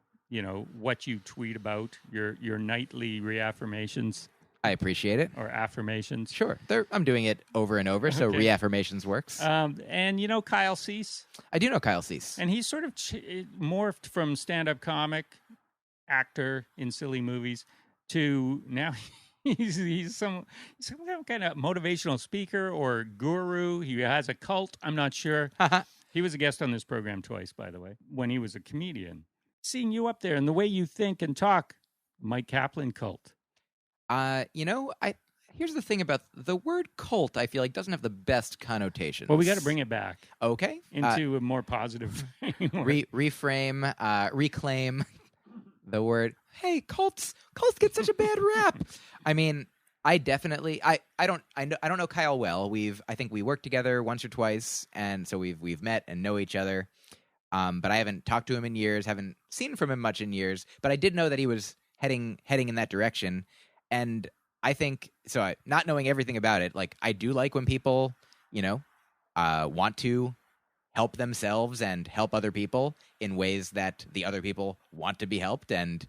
what you tweet about, your nightly reaffirmations. I appreciate it. Or affirmations. Sure. I'm doing it over and over, so reaffirmations works. And you know Kyle Cease? I do know Kyle Cease. And he's sort of morphed from stand-up comic, actor in silly movies, to now he's some kind of motivational speaker or guru. He has a cult. I'm not sure. He was a guest on this program twice, by the way, when he was a comedian. Seeing you up there and the way you think and talk, Myq Kaplan cult. Here's the thing about the word cult. I feel like doesn't have the best connotations. Well, we got to bring it back. Okay, into a more positive. Reframe, reclaim the word. Hey, cults get such a bad rap. I mean, I definitely, I don't know Kyle well. I think we worked together once or twice, and so we've met and know each other. But I haven't talked to him in years, haven't seen from him much in years. But I did know that he was heading in that direction. And I think, not knowing everything about it, like, I do like when people, want to help themselves and help other people in ways that the other people want to be helped and,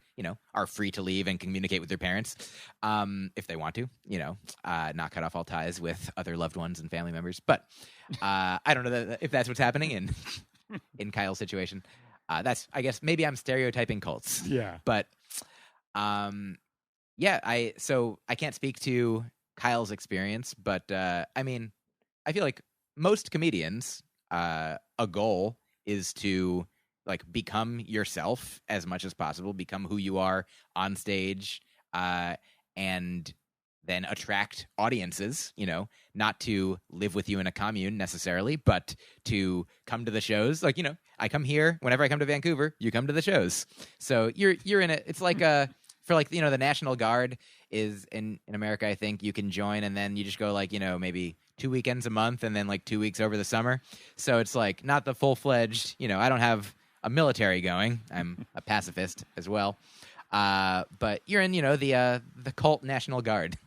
are free to leave and communicate with their parents if they want to, not cut off all ties with other loved ones and family members. But I don't know if that's what's happening in Kyle's situation. I guess maybe I'm stereotyping cults. Yeah. But I can't speak to Kyle's experience, but I feel like most comedians, a goal is to become yourself as much as possible, become who you are on stage, and then attract audiences, not to live with you in a commune necessarily, but to come to the shows. I come here whenever I come to Vancouver, you come to the shows. So you're in it. It's like the National Guard is in America, I think you can join and then you just go maybe 2 weekends a month and then 2 weeks over the summer. So it's not the full-fledged, I don't have a military going. I'm a pacifist as well. But you're in, the cult National Guard.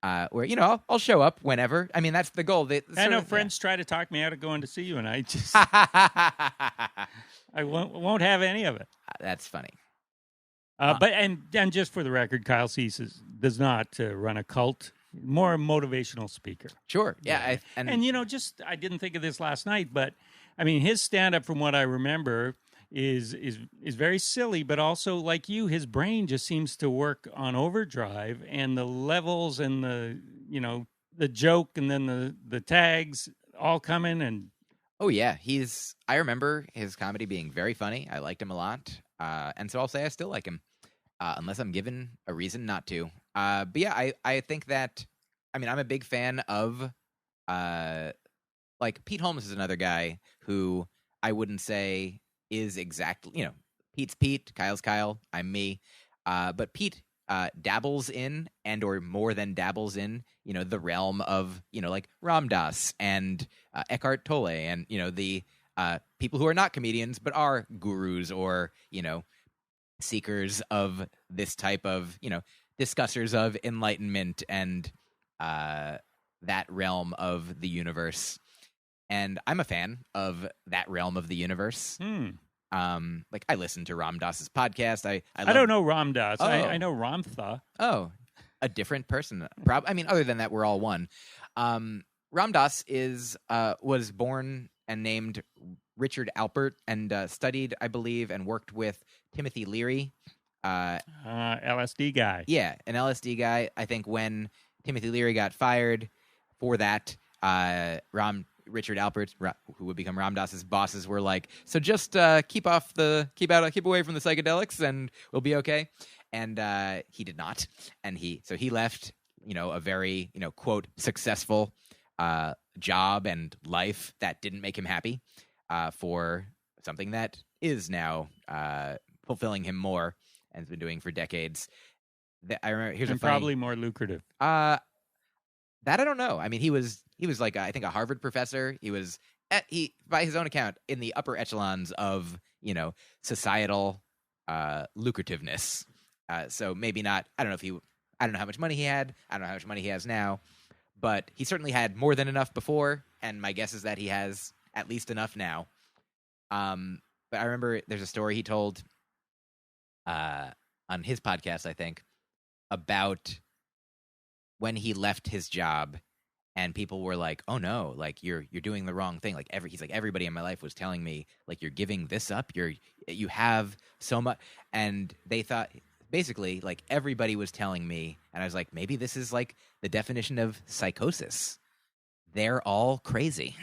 Where I'll show up whenever. I mean, that's the goal. I know friends try to talk me out of going to see you, and I just I won't have any of it. That's funny. But just for the record, Kyle Cease does not run a cult. More a motivational speaker. Sure. Yeah. And I didn't think of this last night, but I mean, his stand-up, from what I remember, is very silly, but also like you, his brain just seems to work on overdrive, and the levels and the joke and then the tags all come in and. Oh yeah, I remember his comedy being very funny. I liked him a lot, and so I'll say I still like him, unless I'm given a reason not to. But yeah, I think that, I mean, I'm a big fan of, like, Pete Holmes is another guy who I wouldn't say is exactly, Pete's Pete, Kyle's Kyle, I'm me. But Pete dabbles in, and or more than dabbles in, the realm of, like Ram Dass and Eckhart Tolle and, the people who are not comedians but are gurus or, seekers of this type of, discussers of enlightenment and that realm of the universe. And I'm a fan of that realm of the universe. Like, I listen to Ram Dass's podcast. I don't know Ram Dass. Oh. I know Ramtha. Oh, a different person. I mean, other than that, we're all one. Ram Dass was born and named Richard Alpert and studied, I believe, and worked with Timothy Leary. LSD guy. Yeah, an LSD guy. I think when Timothy Leary got fired for that, Richard Alpert, who would become Ram Dass's bosses, were like, so just keep away from the psychedelics and we'll be okay. And he did not. And he left, a very, quote, successful job and life that didn't make him happy for something that is now fulfilling him more and has been doing for decades. I remember, here's and a funny, probably more lucrative. that I don't know. I mean, he was like, I think, a Harvard professor. He was by his own account in the upper echelons of, societal lucrativeness. So maybe not. I don't know how much money he had. I don't know how much money he has now, but he certainly had more than enough before. And my guess is that he has at least enough now. But I remember there's a story he told on his podcast, I think, about when he left his job and people were like, oh no, like you're doing the wrong thing. Like he's like, everybody in my life was telling me, like, you're giving this up. You have so much. And they thought, basically, like, everybody was telling me, and I was like, maybe this is like the definition of psychosis. They're all crazy.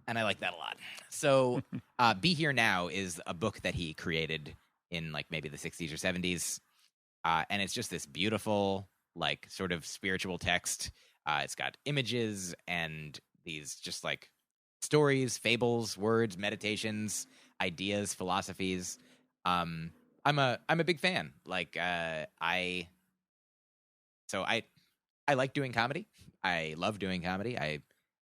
And I like that a lot. So Be Here Now is a book that he created in like maybe the 60s or 70s. And it's just this beautiful, like, sort of spiritual text. It's got images and these just like stories, fables, words, meditations, ideas, philosophies. I'm a big fan. Like, I like doing comedy. I love doing comedy. I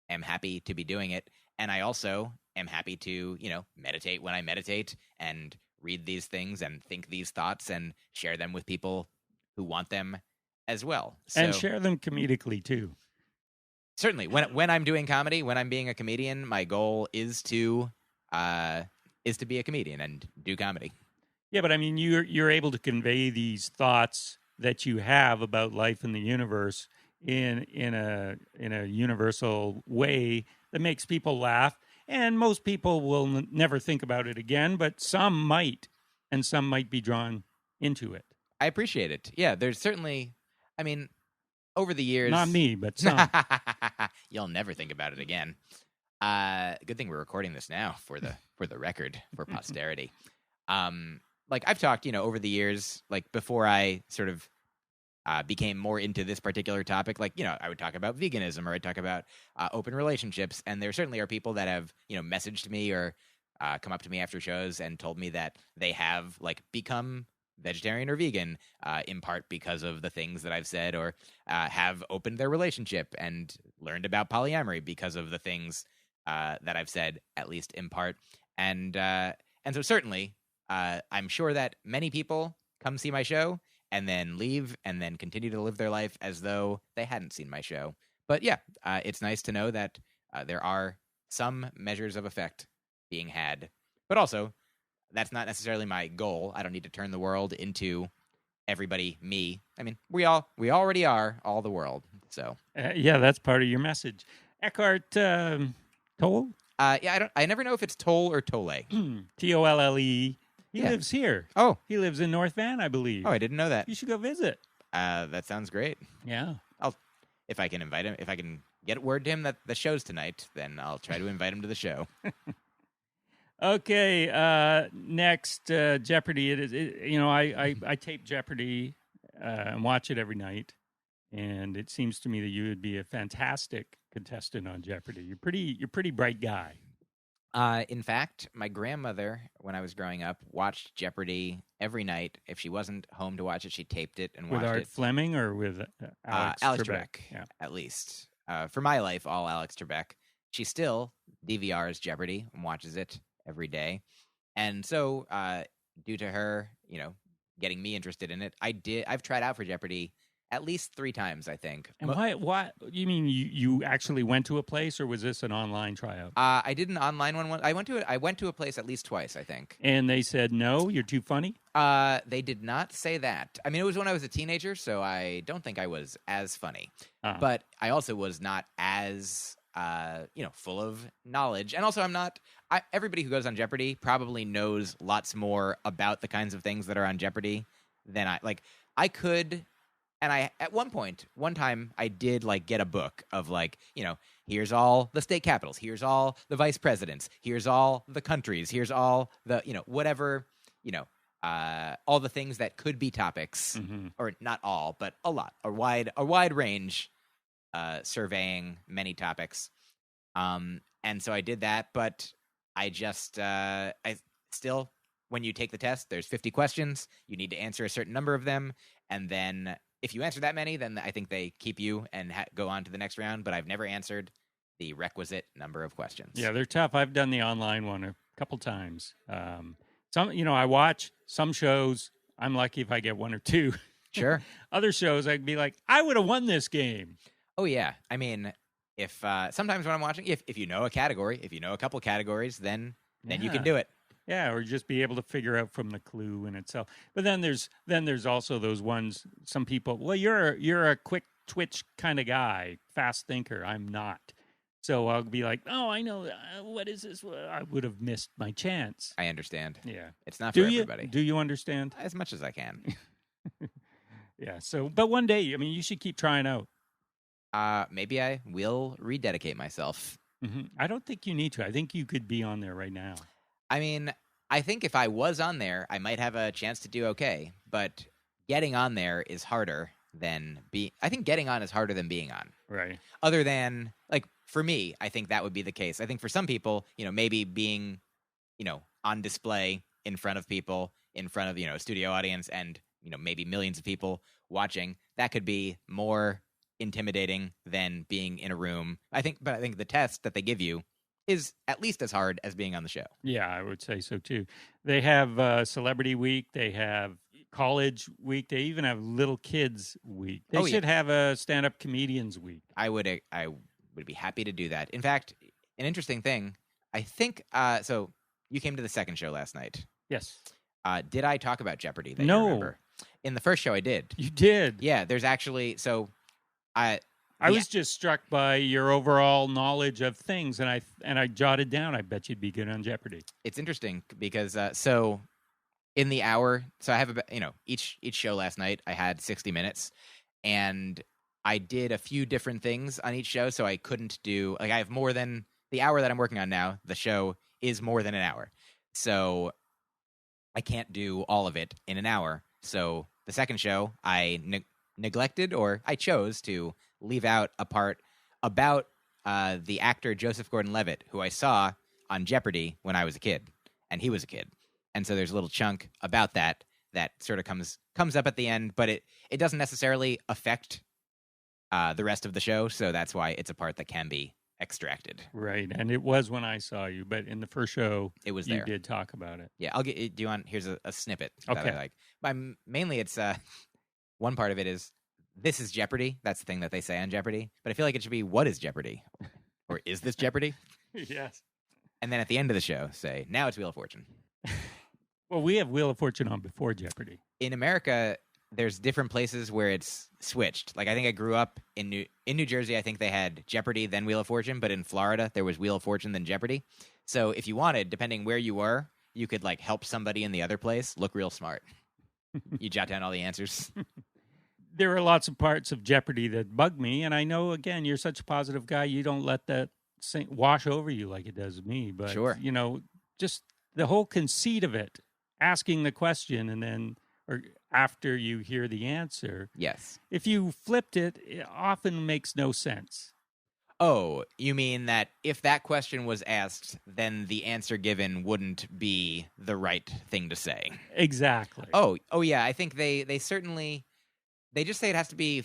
am happy to be doing it. And I also am happy to, meditate when I meditate and read these things and think these thoughts and share them with people who want them as well. And share them comedically too. Certainly. When I'm doing comedy, when I'm being a comedian, my goal is to be a comedian and do comedy. Yeah, but I mean, you're able to convey these thoughts that you have about life in the universe in a universal way that makes people laugh. And most people will never think about it again, but some might, and some might be drawn into it. I appreciate it. Yeah, there's certainly, I mean, over the years... Not me, but some. You'll never think about it again. Good thing we're recording this now for the record, for posterity. Like, I've talked, over the years, like, before I sort of became more into this particular topic, like, I would talk about veganism or I'd talk about open relationships. And there certainly are people that have, messaged me or come up to me after shows and told me that they have, like, become vegetarian or vegan in part because of the things that I've said, or have opened their relationship and learned about polyamory because of the things that I've said, at least in part. And so certainly, I'm sure that many people come see my show and then leave and then continue to live their life as though they hadn't seen my show. But yeah, it's nice to know that there are some measures of effect being had. But also, that's not necessarily my goal. I don't need to turn the world into everybody me. I mean, we already are all the world. So yeah, that's part of your message. Eckhart Tolle? Yeah, I never know if it's Tolle or Tolle. Tolle. He Yeah. lives here. Oh. He lives in North Van, I believe. Oh, I didn't know that. You should go visit. That sounds great. Yeah. If I can invite him, if I can get word to him that the show's tonight, then I'll try to invite him to the show. Okay, next, Jeopardy. I tape Jeopardy and watch it every night. And it seems to me that you would be a fantastic contestant on Jeopardy. You're pretty bright guy. In fact, my grandmother, when I was growing up, watched Jeopardy every night. If she wasn't home to watch it, she taped it and With watched Art it. Fleming or with Alex Trebek, Yeah. at least. For my life, all Alex Trebek. She still DVRs Jeopardy and watches it every day. And so, due to her, getting me interested in it, I've tried out for Jeopardy at least 3 times, I think. And why? You mean you actually went to a place, or was this an online tryout? I did an online one. I went to a place at least twice, I think. And they said, no, you're too funny? They did not say that. I mean, it was when I was a teenager, so I don't think I was as funny. But I also was not as, full of knowledge. And also, everybody who goes on Jeopardy probably knows lots more about the kinds of things that are on Jeopardy than I could. And at one time, I did get a book of here's all the state capitals, here's all the vice presidents, here's all the countries, here's all the, whatever, all the things that could be topics, or not all, but a lot, a wide range, surveying many topics. And so I did that, but I just, when you take the test, there's 50 questions, you need to answer a certain number of them, and then if you answer that many, then I think they keep you and go on to the next round. But I've never answered the requisite number of questions. Yeah, they're tough. I've done the online one a couple times. I watch some shows. I'm lucky if I get 1 or 2. Sure. Other shows, I'd be like, I would have won this game. Oh, yeah. I mean, if sometimes when I'm watching, if you know a category, if you know a couple categories, then you can do it. Yeah, or just be able to figure out from the clue in itself. But then there's also those ones. Some people, well, you're a quick twitch kind of guy, fast thinker. I'm not. So I'll be like, oh, I know. What is this? I would have missed my chance. I understand. Yeah, it's not for everybody. Do you understand? As much as I can. Yeah. So, but one day, I mean, you should keep trying out. Maybe I will rededicate myself. Mm-hmm. I don't think you need to. I think you could be on there right now. I mean, I think if I was on there, I might have a chance to do okay. But getting on there is harder than I think getting on is harder than being on. Right. Other than, for me, I think that would be the case. I think for some people, maybe being, on display in front of people, in front of, a studio audience and, maybe millions of people watching, that could be more intimidating than being in a room. But I think the test that they give you is at least as hard as being on the show. Yeah, I would say so too. They have Celebrity Week. They have College Week. They even have Little Kids Week. They should have a Stand-Up Comedians Week. I would be happy to do that. In fact, an interesting thing, I think, so you came to the second show last night. Yes. Did I talk about Jeopardy that No. you remember? In the first show I did. You did? Yeah, there's actually, so I was just struck by your overall knowledge of things, and I jotted down, I bet you'd be good on Jeopardy. It's interesting because, so in the hour, so I have, each show last night, I had 60 minutes, and I did a few different things on each show, so I couldn't do, I have more than, the hour that I'm working on now, the show is more than an hour. So I can't do all of it in an hour. So the second show, I neglected, or I chose to leave out a part about the actor Joseph Gordon-Levitt, who I saw on Jeopardy when I was a kid, and he was a kid. And so there's a little chunk about that sort of comes up at the end, but it doesn't necessarily affect the rest of the show, so that's why it's a part that can be extracted. Right, and it was when I saw you, but in the first show, it was you there. did talk about it. Yeah, do you want, here's a snippet that Okay. I like. But mainly it's, one part of it is, this is Jeopardy. That's the thing that they say on Jeopardy. But I feel like it should be, what is Jeopardy? Or is this Jeopardy? Yes. And then at the end of the show, say, now it's Wheel of Fortune. Well, we have Wheel of Fortune on before Jeopardy. In America, there's different places where it's switched. Like, I think I grew up in New Jersey. I think they had Jeopardy, then Wheel of Fortune. But in Florida, there was Wheel of Fortune, then Jeopardy. So if you wanted, depending where you were, you could, help somebody in the other place look real smart. You jot down all the answers. There are lots of parts of Jeopardy that bug me, and I know, again, you're such a positive guy, you don't let that wash over you like it does me. But, sure. Just the whole conceit of it, asking the question and then, or after you hear the answer. Yes. If you flipped it, it often makes no sense. Oh, you mean that if that question was asked, then the answer given wouldn't be the right thing to say? Exactly. Oh, yeah. I think they certainly they just say it has to be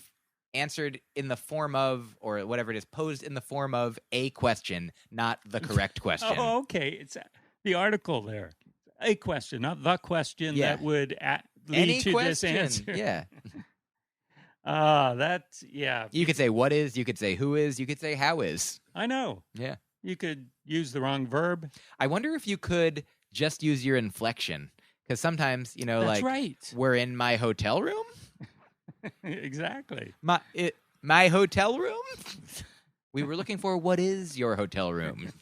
answered in the form of, or whatever it is, posed in the form of a question, not the correct question. Oh, okay. It's the article there. A question, not the question Yeah. that would lead Any to question. this answer. Yeah. That's, yeah. You could say what is, you could say who is, you could say how is. I know. Yeah. You could use the wrong verb. I wonder if you could just use your inflection. Because sometimes, That's like, right. we're in my hotel room? Exactly. My hotel room? We were looking for what is your hotel room?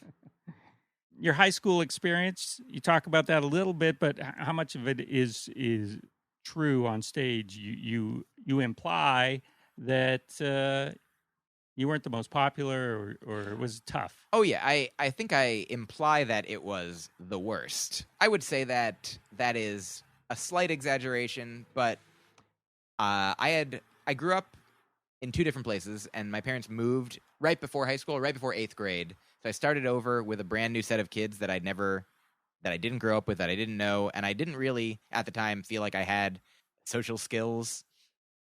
Your high school experience, you talk about that a little bit, but how much of it is true on stage? You imply that you weren't the most popular, or it was tough. Oh, yeah. I think I imply that it was the worst. I would say that is a slight exaggeration, but I grew up in two different places, and my parents moved right before high school, right before 8th grade. So I started over with a brand new set of kids that I didn't grow up with, that I didn't know, and I didn't really, at the time, feel like I had social skills.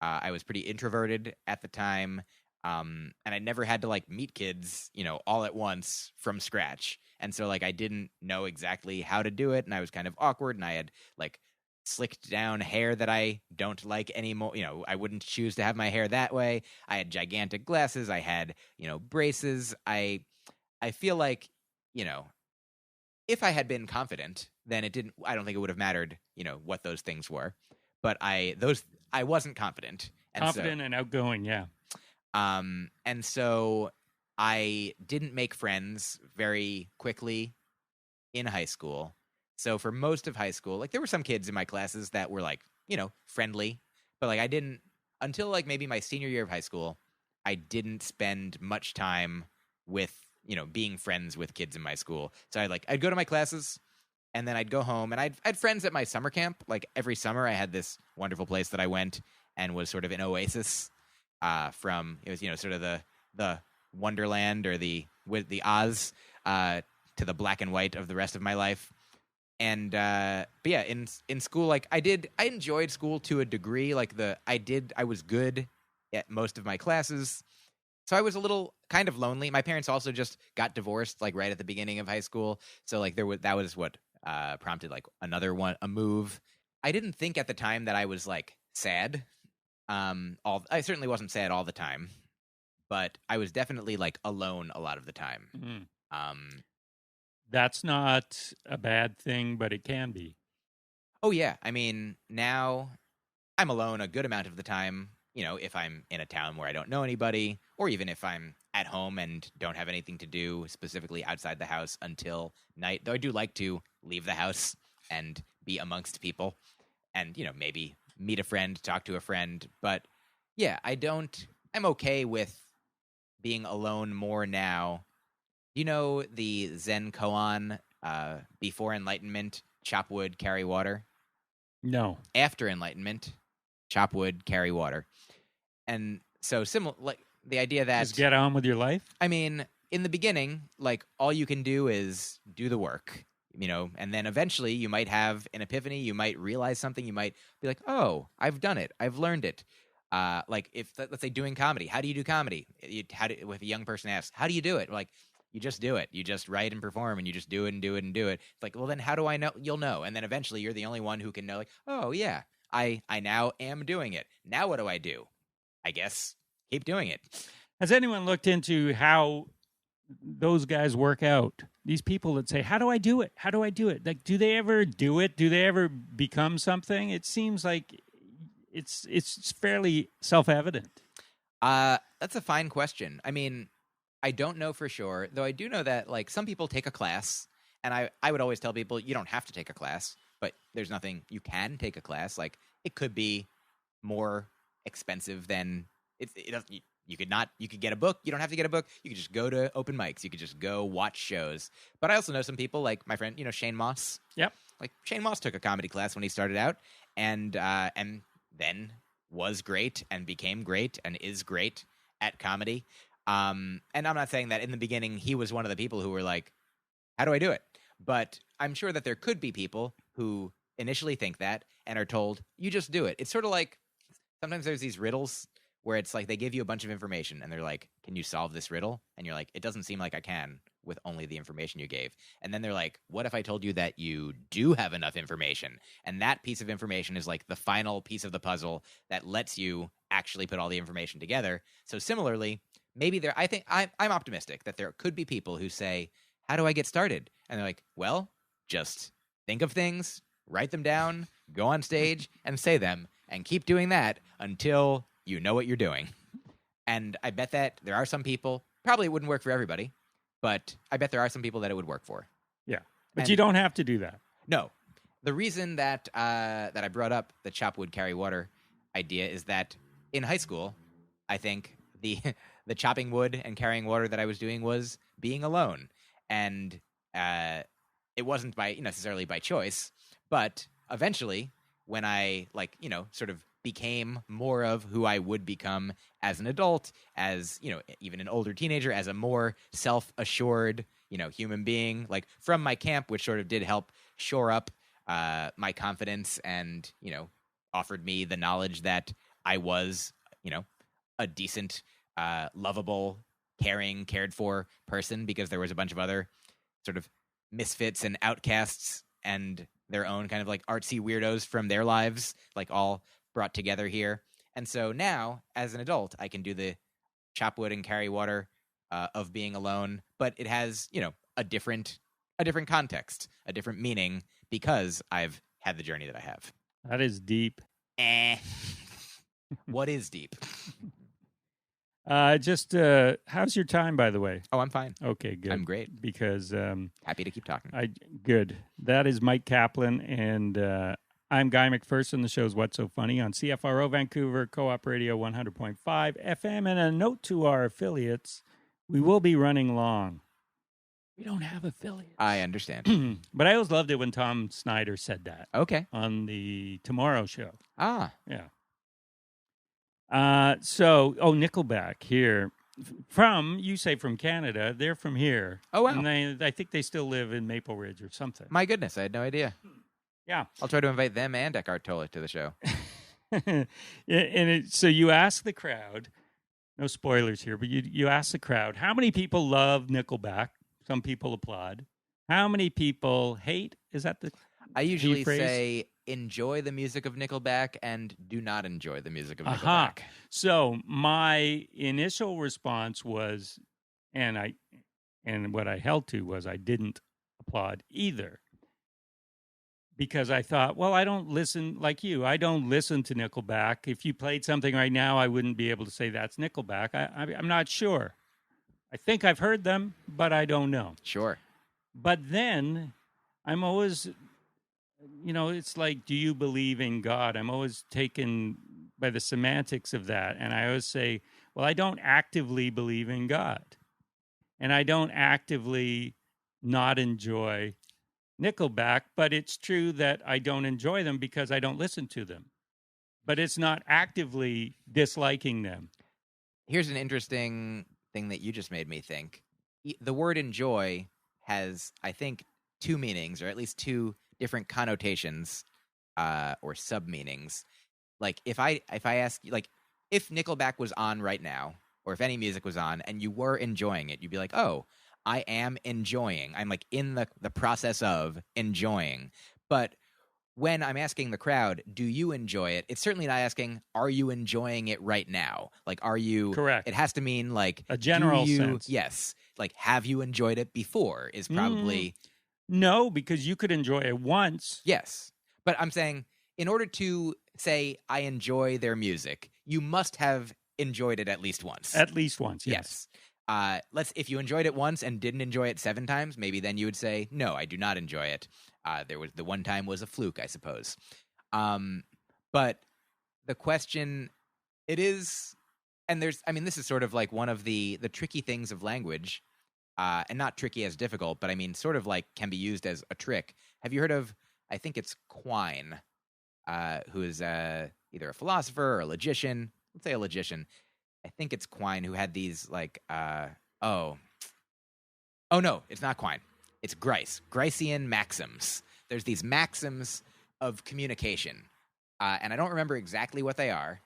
I was pretty introverted at the time, and I never had to, like, meet kids, all at once from scratch. And so, like, I didn't know exactly how to do it, and I was kind of awkward, and I had, like, slicked down hair that I don't like anymore. I wouldn't choose to have my hair that way. I had gigantic glasses. I had, braces. I feel like, if I had been confident, then I don't think it would have mattered, what those things were. But I wasn't confident. Confident and outgoing, yeah. And so I didn't make friends very quickly in high school. So for most of high school, like, there were some kids in my classes that were, like, friendly, but, like, I didn't, until, like, maybe my senior year of high school, I didn't spend much time with, being friends with kids in my school. So I'd go to my classes, and then I'd go home, and I'd friends at my summer camp. Like, every summer I had this wonderful place that I went and was sort of an oasis from, it was, sort of the Wonderland, or the Oz to the black and white of the rest of my life. And but yeah, in school, like, I enjoyed school to a degree. Like, I was good at most of my classes, so I was a little kind of lonely. My parents also just got divorced, like, right at the beginning of high school, so, like, that was what prompted, like, a move. I didn't think at the time that I was, like, sad. I certainly wasn't sad all the time, but I was definitely, like, alone a lot of the time. Mm. That's not a bad thing, but it can be. Oh, yeah. I mean, now I'm alone a good amount of the time, if I'm in a town where I don't know anybody, or even if I'm at home and don't have anything to do specifically outside the house until night. Though I do like to leave the house and be amongst people and, maybe meet a friend, talk to a friend. But yeah, I'm okay with being alone more now. Do you know the Zen koan, before enlightenment, chop wood, carry water? No. After enlightenment, chop wood, carry water. And so similar, like, the idea that just get on with your life. I mean, in the beginning, like, all you can do is do the work, and then eventually you might have an epiphany. You might realize something. You might be like, oh, I've done it. I've learned it. Like, if, let's say, doing comedy. How do you do comedy? If a young person asks, how do you do it? Like, you just do it. You just write and perform, and you just do it and do it and do it. It's like, well, then how do I know? You'll know. And then eventually you're the only one who can know, like, oh, yeah, I now am doing it. Now what do? I guess keep doing it. Has anyone looked into how those guys work out? These people that say, how do I do it? How do I do it? Like, do they ever do it? Do they ever become something? It seems like it's fairly self-evident. That's a fine question. I mean, I don't know for sure, though I do know that, like, some people take a class, and I would always tell people, you don't have to take a class, but there's nothing, you can take a class. Like, it could be more expensive than you could get a book. You don't have to get a book. You could just go to open mics. You could just go watch shows. But I also know some people, like my friend, Shane Moss. Yep. Like, Shane Moss took a comedy class when he started out, and then was great and became great and is great at comedy. And I'm not saying that in the beginning he was one of the people who were like, how do I do it? But I'm sure that there could be people who initially think that and are told, you just do it. It's sort of like sometimes there's these riddles where it's like they give you a bunch of information and they're like, can you solve this riddle? And you're like, it doesn't seem like I can with only the information you gave. And then they're like, what if I told you that you do have enough information? And that piece of information is like the final piece of the puzzle that lets you actually put all the information together. So similarly, maybe I think I'm optimistic that there could be people who say, how do I get started? And they're like, well, just think of things, write them down, go on stage and say them, and keep doing that until you know what you're doing. And I bet that there are some people, probably it wouldn't work for everybody, but I bet there are some people that it would work for. Yeah. But you don't have to do that. No. The reason that that I brought up the chop wood, carry water idea is that in high school, I think the chopping wood and carrying water that I was doing was being alone. And it wasn't necessarily by choice, but eventually when I sort of became more of who I would become as an adult, as, even an older teenager, as a more self-assured, human being, like from my camp, which sort of did help shore up my confidence and, offered me the knowledge that I was, a decent, lovable, caring, cared for person, because there was a bunch of other sort of misfits and outcasts and their own kind of like artsy weirdos from their lives, like all brought together here. And so now, as an adult, I can do the chop wood and carry water of being alone, but it has, a different context, a different meaning, because I've had the journey that I have. That is deep. What is deep? How's your time, by the way? Oh, I'm fine. Okay, good. I'm great. Because happy to keep talking. Good. That is Myq Kaplan, and I'm Guy McPherson. The show's What's So Funny on CFRO Vancouver, Co-op Radio 100.5 FM. And a note to our affiliates, we will be running long. We don't have affiliates. I understand. But I always loved it when Tom Snyder said that. Okay. On the Tomorrow Show. Ah. Yeah. Nickelback here. You say from Canada. They're from here. Oh, wow. And I think they still live in Maple Ridge or something. My goodness, I had no idea. Yeah. I'll try to invite them and Eckhart Tolle to the show. So you ask the crowd, no spoilers here, but you ask the crowd, how many people love Nickelback? Some people applaud. How many people hate? Is that the I usually phrase? Say enjoy the music of Nickelback and do not enjoy the music of Nickelback. Aha. So my initial response was, and what I held to was I didn't applaud either. Because I thought, well, I don't listen like you. I don't listen to Nickelback. If you played something right now, I wouldn't be able to say that's Nickelback. I'm not sure. I think I've heard them, but I don't know. Sure. But then I'm always, it's like, do you believe in God? I'm always taken by the semantics of that. And I always say, well, I don't actively believe in God. And I don't actively not enjoy Nickelback, but it's true that I don't enjoy them because I don't listen to them. But it's not actively disliking them. Here's an interesting thing that you just made me think. The word enjoy has, I think, two meanings, or at least two different connotations or sub-meanings. Like, if I ask you, like, if Nickelback was on right now, or if any music was on, and you were enjoying it, you'd be like, oh, I am enjoying. I'm like in the process of enjoying. But when I'm asking the crowd, do you enjoy it? It's certainly not asking, are you enjoying it right now? Like, are you... Correct. It has to mean like... A general sense. Yes. Like, have you enjoyed it before is probably... No, because you could enjoy it once. Yes. But I'm saying, in order to say, I enjoy their music, you must have enjoyed it at least once. At least once, yes. If you enjoyed it once and didn't enjoy it 7 times, maybe then you would say, no, I do not enjoy it. There was the one time was a fluke, I suppose. But the question, it is, and this is sort of like one of the tricky things of language, and not tricky as difficult, but I mean, sort of like can be used as a trick. Have you heard of, I think it's Quine, who is either a philosopher or a logician. Let's say a logician. I think it's Quine who had these like oh no, it's not Quine. It's Grice. Gricean maxims. There's these maxims of communication. And I don't remember exactly what they are,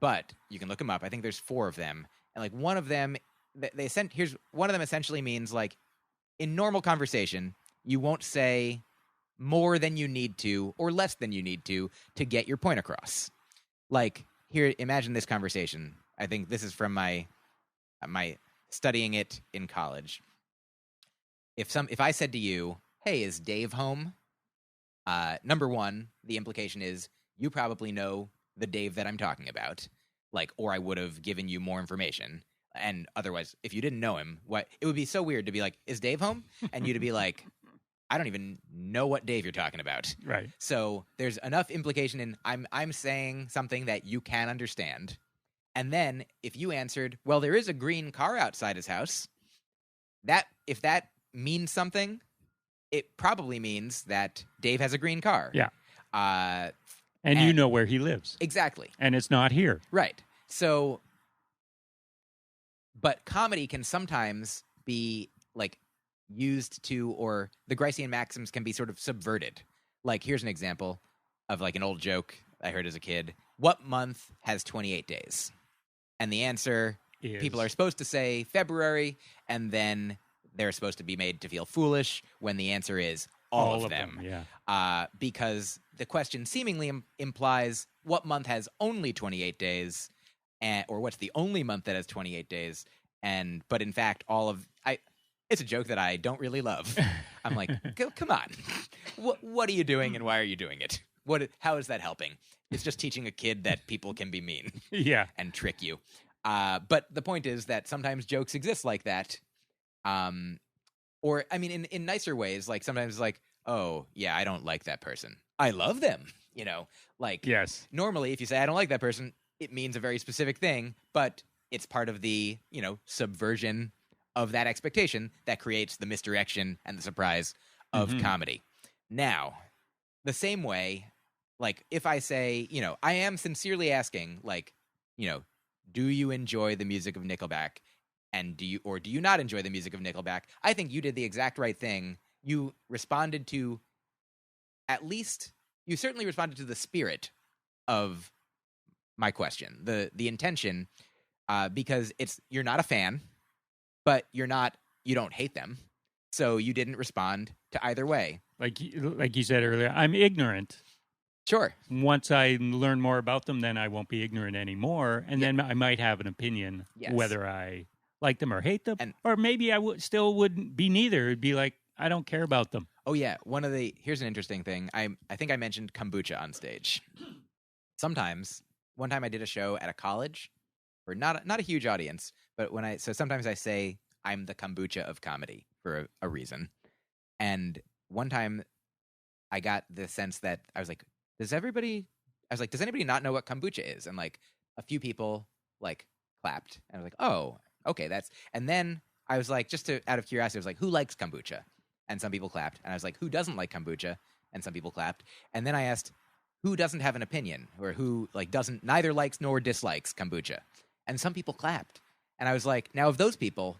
but you can look them up. I think there's 4 of them. And like one of them, one of them essentially means like in normal conversation, you won't say more than you need to or less than you need to get your point across. Like here, imagine this conversation. I think this is from my studying it in college. If I said to you, "Hey, is Dave home?" Number one, the implication is you probably know the Dave that I'm talking about, like, or I would have given you more information. And otherwise, if you didn't know him, it would be so weird to be like, "Is Dave home?" And you to be like, "I don't even know what Dave you're talking about." Right. So there's enough implication in I'm saying something that you can understand. And then if you answered, "Well, there is a green car outside his house," if that means something, it probably means that Dave has a green car. Yeah. And you know where he lives. Exactly. And it's not here. Right. So, but comedy can sometimes be like used to, or the Gricean maxims can be sort of subverted. Like, here's an example of like an old joke I heard as a kid. What month has 28 days? And the answer, people are supposed to say February, and then they're supposed to be made to feel foolish when the answer is all of them. Yeah. Because the question seemingly implies what month has only 28 days, or what's the only month that has 28 days. But in fact, it's a joke that I don't really love. I'm like, come on. What are you doing and why are you doing it? How is that helping? It's just teaching a kid that people can be mean. Yeah. And trick you. But the point is that sometimes jokes exist like that. Or, I mean, in nicer ways, like sometimes like, "Oh, yeah, I don't like that person. I love them." You know, like, yes. Normally if you say, "I don't like that person," it means a very specific thing, but it's part of the, subversion of that expectation that creates the misdirection and the surprise of comedy. Now, the same way, like if I say, I am sincerely asking, like, do you enjoy the music of Nickelback? And do you not enjoy the music of Nickelback? I think you did the exact right thing. You responded to you certainly responded to the spirit of my question, the intention, because you're not a fan, but you don't hate them. So you didn't respond to either way. Like you said earlier, I'm ignorant. Sure. Once I learn more about them, then I won't be ignorant anymore. And then I might have an opinion whether I like them or hate them. Or maybe I still wouldn't be neither. It'd be like, I don't care about them. Oh, yeah. Here's an interesting thing. I think I mentioned kombucha on stage. One time I did a show at a college for not a huge audience, but sometimes I say I'm the kombucha of comedy for a reason. And one time I got the sense that I was like, does anybody not know what kombucha is? And like a few people like clapped and I was like, oh, okay, and then I was like, out of curiosity, I was like, who likes kombucha? And some people clapped. And I was like, who doesn't like kombucha? And some people clapped. And then I asked, who doesn't have an opinion, or who like neither likes nor dislikes kombucha? And some people clapped. And I was like, now of those people,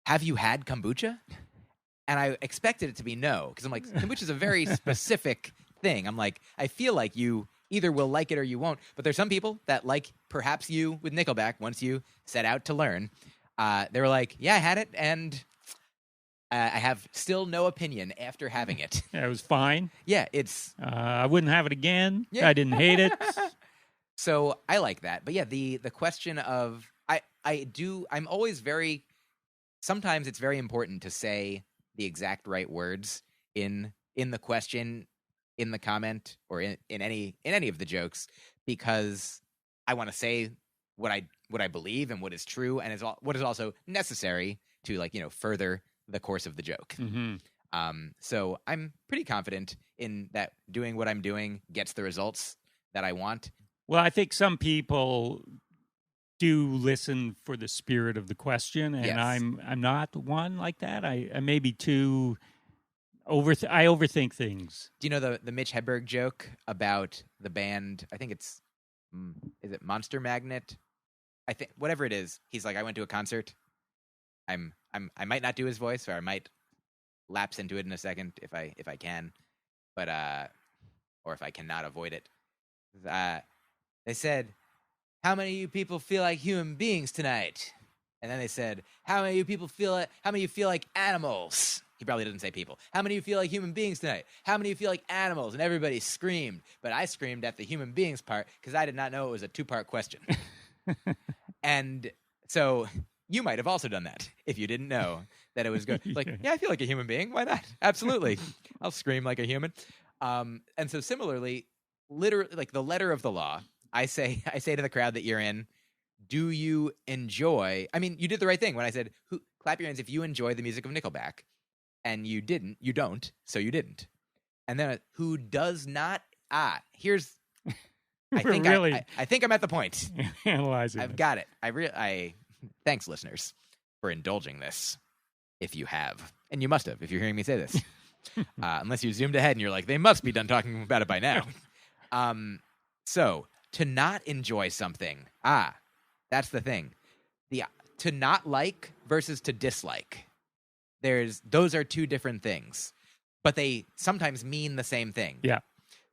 have you had kombucha? And I expected it to be no, because I'm like, kombucha is a very specific thing. I'm like, I feel like you either will like it or you won't. But there's some people that like perhaps you with Nickelback, once you set out to learn, they were like, yeah, I had it, and I have still no opinion after having it. Yeah, it was fine. Yeah, it's... I wouldn't have it again. Yeah. I didn't hate it. So I like that. But yeah, the question of... I'm always very... Sometimes it's very important to say the exact right words in the question, in the comment, or in any of the jokes, because I want to say what I believe and what is true, and what is also necessary to further the course of the joke. So I'm pretty confident in that doing what I'm doing gets the results that I want. Well, I think some people do listen for the spirit of the question, and Yes. I'm not one like that. I may be too I overthink things. Do you know the Mitch Hedberg joke about the band? I think it's is it Monster Magnet? I think whatever it is. He's like, I went to a concert. I might not do his voice, or I might lapse into it in a second if I can, but or if I cannot avoid it. They said, "How many of you people feel like human beings tonight?" And then they said, "How many of you feel like animals?" He probably didn't say people. "How many of you feel like human beings tonight? How many of you feel like animals?" And everybody screamed. But I screamed at the human beings part because I did not know it was a 2-part question. And so you might have also done that if you didn't know that it was good. Like, yeah, I feel like a human being. Why not? Absolutely. I'll scream like a human. And so similarly, literally, like the letter of the law, I say to the crowd that you're in, do you enjoy? I mean, you did the right thing when I said, clap your hands if you enjoy the music of Nickelback. And you didn't, you don't, so you didn't. And then who does not? Here's. I think I think I'm at the point. Analyzing. I've got it. I thanks, listeners, for indulging this. If you have, and you must have, if you're hearing me say this, unless you zoomed ahead and you're like, they must be done talking about it by now. So to not enjoy something, that's the thing. To not like versus to dislike. Those are two different things, but they sometimes mean the same thing. Yeah.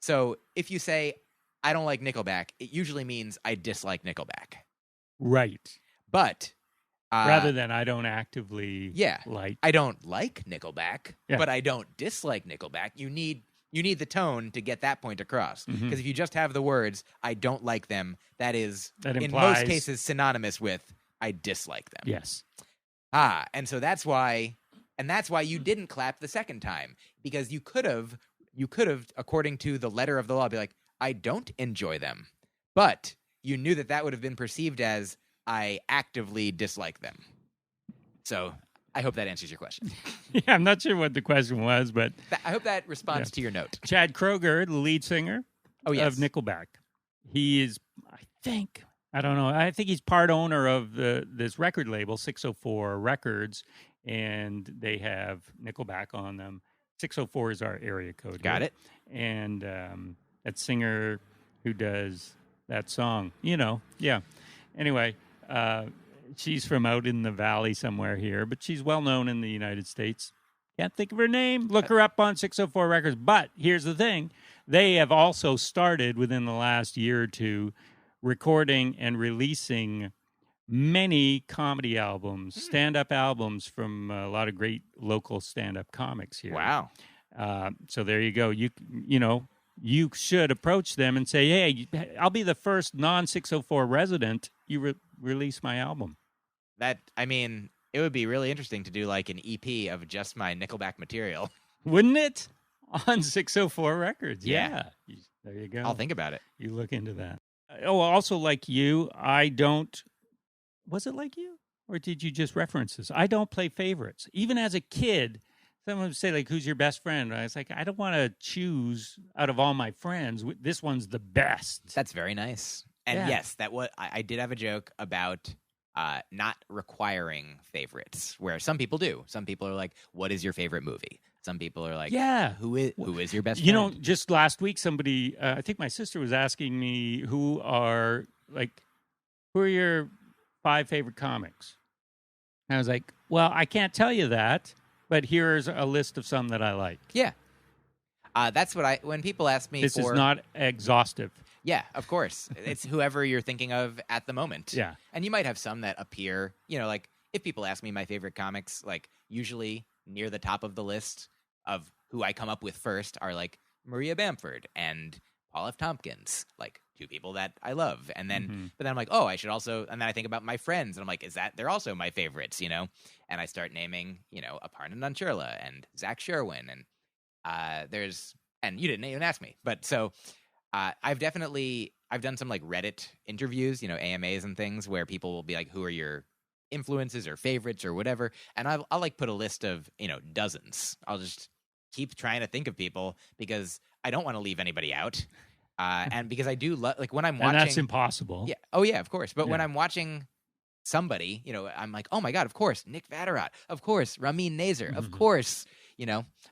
So if you say, I don't like Nickelback, it usually means I dislike Nickelback. Right. But rather than I don't actively like. I don't like Nickelback, but I don't dislike Nickelback. You need the tone to get that point across. Because if you just have the words, I don't like them, that implies, in most cases, synonymous with I dislike them. Yes. And so that's why you didn't clap the second time, because you could have, according to the letter of the law, be like, I don't enjoy them. But you knew that would have been perceived as I actively dislike them. So I hope that answers your question. Yeah, I'm not sure what the question was, but I hope that responds to your note. Chad Kroeger, the lead singer of Nickelback. He is, I don't know, I think he's part owner of this record label, 604 Records, and they have Nickelback on them. 604 is our area code. Got it. And that singer who does that song, yeah. Anyway, she's from out in the valley somewhere here, but she's well known in the United States. Can't think of her name. Look her up on 604 Records. But here's the thing. They have also started within the last year or two recording and releasing many comedy albums, stand-up albums from a lot of great local stand-up comics here. Wow. So there you go. You should approach them and say, hey, I'll be the first non-604 resident. You release my album. It would be really interesting to do like an EP of just my Nickelback material. Wouldn't it? On 604 Records. Yeah. There you go. I'll think about it. You look into that. Oh, also like you, I don't... Was it like you? Or did you just reference this? I don't play favorites. Even as a kid, someone would say, like, who's your best friend? And I was like, I don't want to choose out of all my friends. This one's the best. That's very nice. And yes, I did have a joke about not requiring favorites, where some people do. Some people are like, what is your favorite movie? Some people are like, who is your best friend? Just last week, somebody, I think my sister was asking me who are your 5 favorite comics. And I was like, well, I can't tell you that, but here's a list of some that I like. Yeah. That's what when people ask me This is not exhaustive. Yeah, of course. It's whoever you're thinking of at the moment. Yeah. And you might have some that appear, like if people ask me my favorite comics, like usually near the top of the list of who I come up with first are like Maria Bamford and Paul F. Tompkins, like 2 people that I love. And then, but then I'm like, I should also, and then I think about my friends and I'm like, they're also my favorites, And I start naming, Aparna Nancherla and Zach Sherwin and and you didn't even ask me, but so I've done some like Reddit interviews, AMAs and things where people will be like, who are your influences or favorites or whatever. And I'll like put a list of, dozens. I'll just keep trying to think of people because I don't want to leave anybody out. And because I do like when I'm watching. And that's impossible. Yeah. Oh yeah, of course. But when I'm watching somebody, I'm like, oh my God, of course, Nick Vatterott, of course, Ramin Nazer, of course,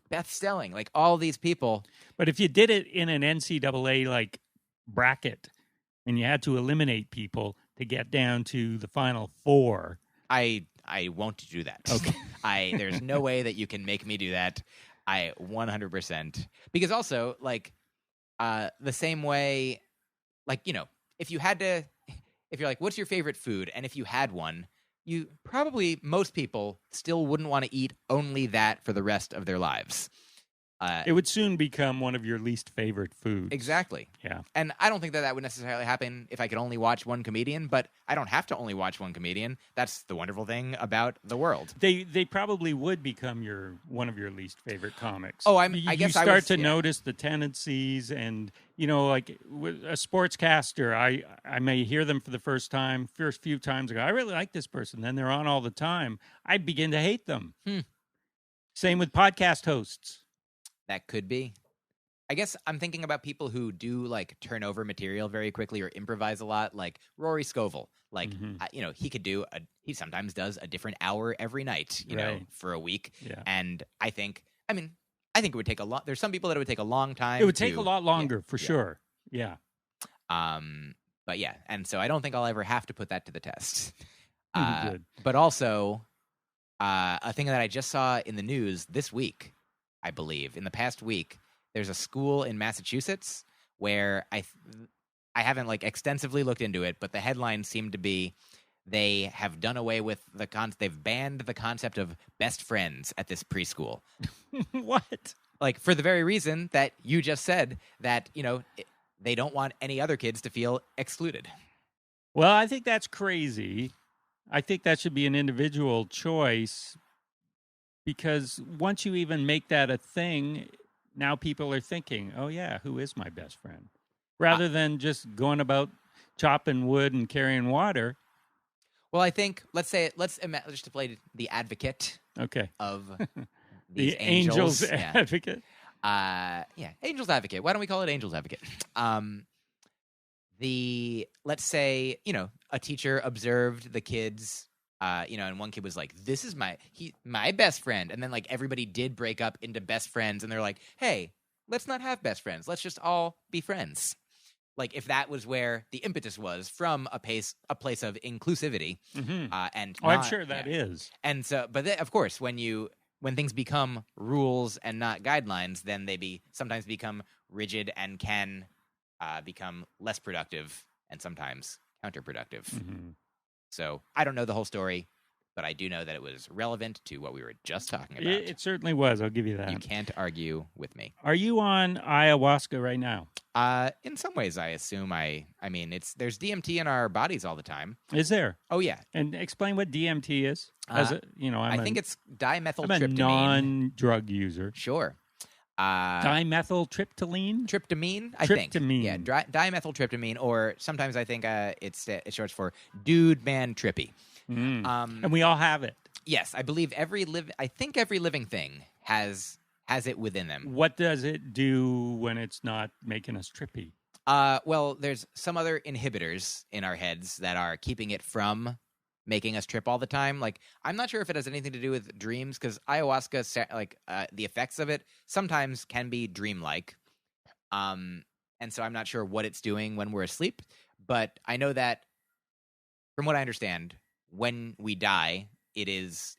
Beth Stelling, like all these people. But if you did it in an NCAA like bracket and you had to eliminate people to get down to the final four, I won't do that. Okay. There's no way that you can make me do that. I 100%. Because also, like, the same way, like, if you're like, what's your favorite food? And if you had one, most people still wouldn't want to eat only that for the rest of their lives. It would soon become one of your least favorite foods. Exactly. Yeah. And I don't think that would necessarily happen if I could only watch one comedian, but I don't have to only watch one comedian. That's the wonderful thing about the world. They probably would become one of your least favorite comics. Oh, I guess you start to notice the tendencies, and like with a sportscaster, I may hear them for the first few times ago. I really like this person. Then they're on all the time. I begin to hate them. Same with podcast hosts. That could be. I guess I'm thinking about people who do like turn over material very quickly or improvise a lot, like Rory Scovel. Like, he sometimes does a different hour every night, for a week. Yeah. And I think it would take a lot. There's some people that it would take a long time. It would take a lot longer for sure. Yeah. But yeah. And so I don't think I'll ever have to put that to the test. Good. But also, a thing that I just saw in the news this week, I believe, in the past week, there's a school in Massachusetts where I haven't like extensively looked into it, but the headline seemed to be they have done away with they've banned the concept of best friends at this preschool. What? Like, for the very reason that you just said, that, they don't want any other kids to feel excluded. Well, I think that's crazy. I think that should be an individual choice. Because once you even make that a thing, now people are thinking, oh, yeah, who is my best friend? Rather than just going about chopping wood and carrying water. Well, I think, let's imagine, just to play the advocate of these the Angels Yeah. Advocate. Angels Advocate. Why don't we call it Angels Advocate? Let's say, a teacher observed the kids, and one kid was like, this is my best friend. And then like everybody did break up into best friends, and they're like, hey, let's not have best friends. Let's just all be friends. Like, if that was where the impetus was from a place of inclusivity. And I'm sure that is. And so, but of course, when things become rules and not guidelines, then they sometimes become rigid and can become less productive and sometimes counterproductive. So I don't know the whole story, but I do know that it was relevant to what we were just talking about. It certainly was. I'll give you that. You can't argue with me. Are you on ayahuasca right now? In some ways, I assume there's DMT in our bodies all the time. Is there? Oh yeah. And explain what DMT is. I think it's dimethyltryptamine. I'm a non-drug user. Sure. Dimethyltryptamine? Tryptamine, I think. Yeah, dimethyltryptamine, or sometimes I think it's short for dude man trippy. And we all have it. Yes, I believe every living thing has it within them. What does it do when it's not making us trippy? Well, there's some other inhibitors in our heads that are keeping it from making us trip all the time. Like, I'm not sure if it has anything to do with dreams, because ayahuasca, the effects of it sometimes can be dreamlike. And so I'm not sure what it's doing when we're asleep. But I know that, from what I understand, when we die, it is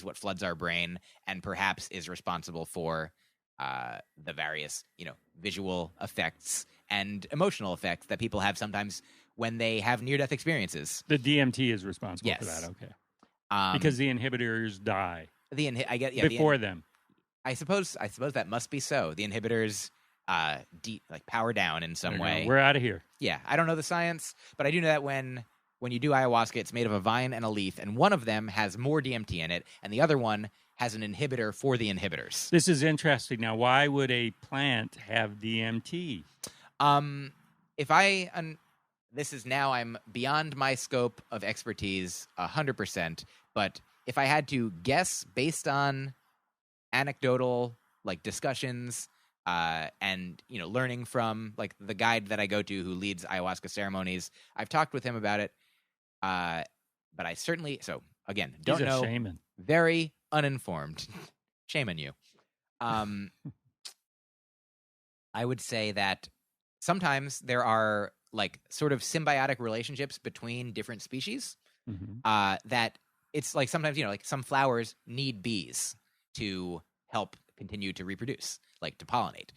what floods our brain and perhaps is responsible for the various, visual effects and emotional effects that people have sometimes when they have near-death experiences. The DMT is responsible for Yes. that, okay. Because the inhibitors die before them. I suppose that must be so. The inhibitors power down in some way. We're out of here. Yeah, I don't know the science, but I do know that when you do ayahuasca, it's made of a vine and a leaf, and one of them has more DMT in it, and the other one has an inhibitor for the inhibitors. This is interesting. Now, why would a plant have DMT? I'm beyond my scope of expertise 100%, but if I had to guess based on anecdotal discussions and learning from the guide that I go to who leads ayahuasca ceremonies, I've talked with him about it, but I certainly don't know. Shaman. Very uninformed. Shame on you. I would say that sometimes there are like sort of symbiotic relationships between different species. That it's like sometimes, like some flowers need bees to help continue to reproduce, like to pollinate.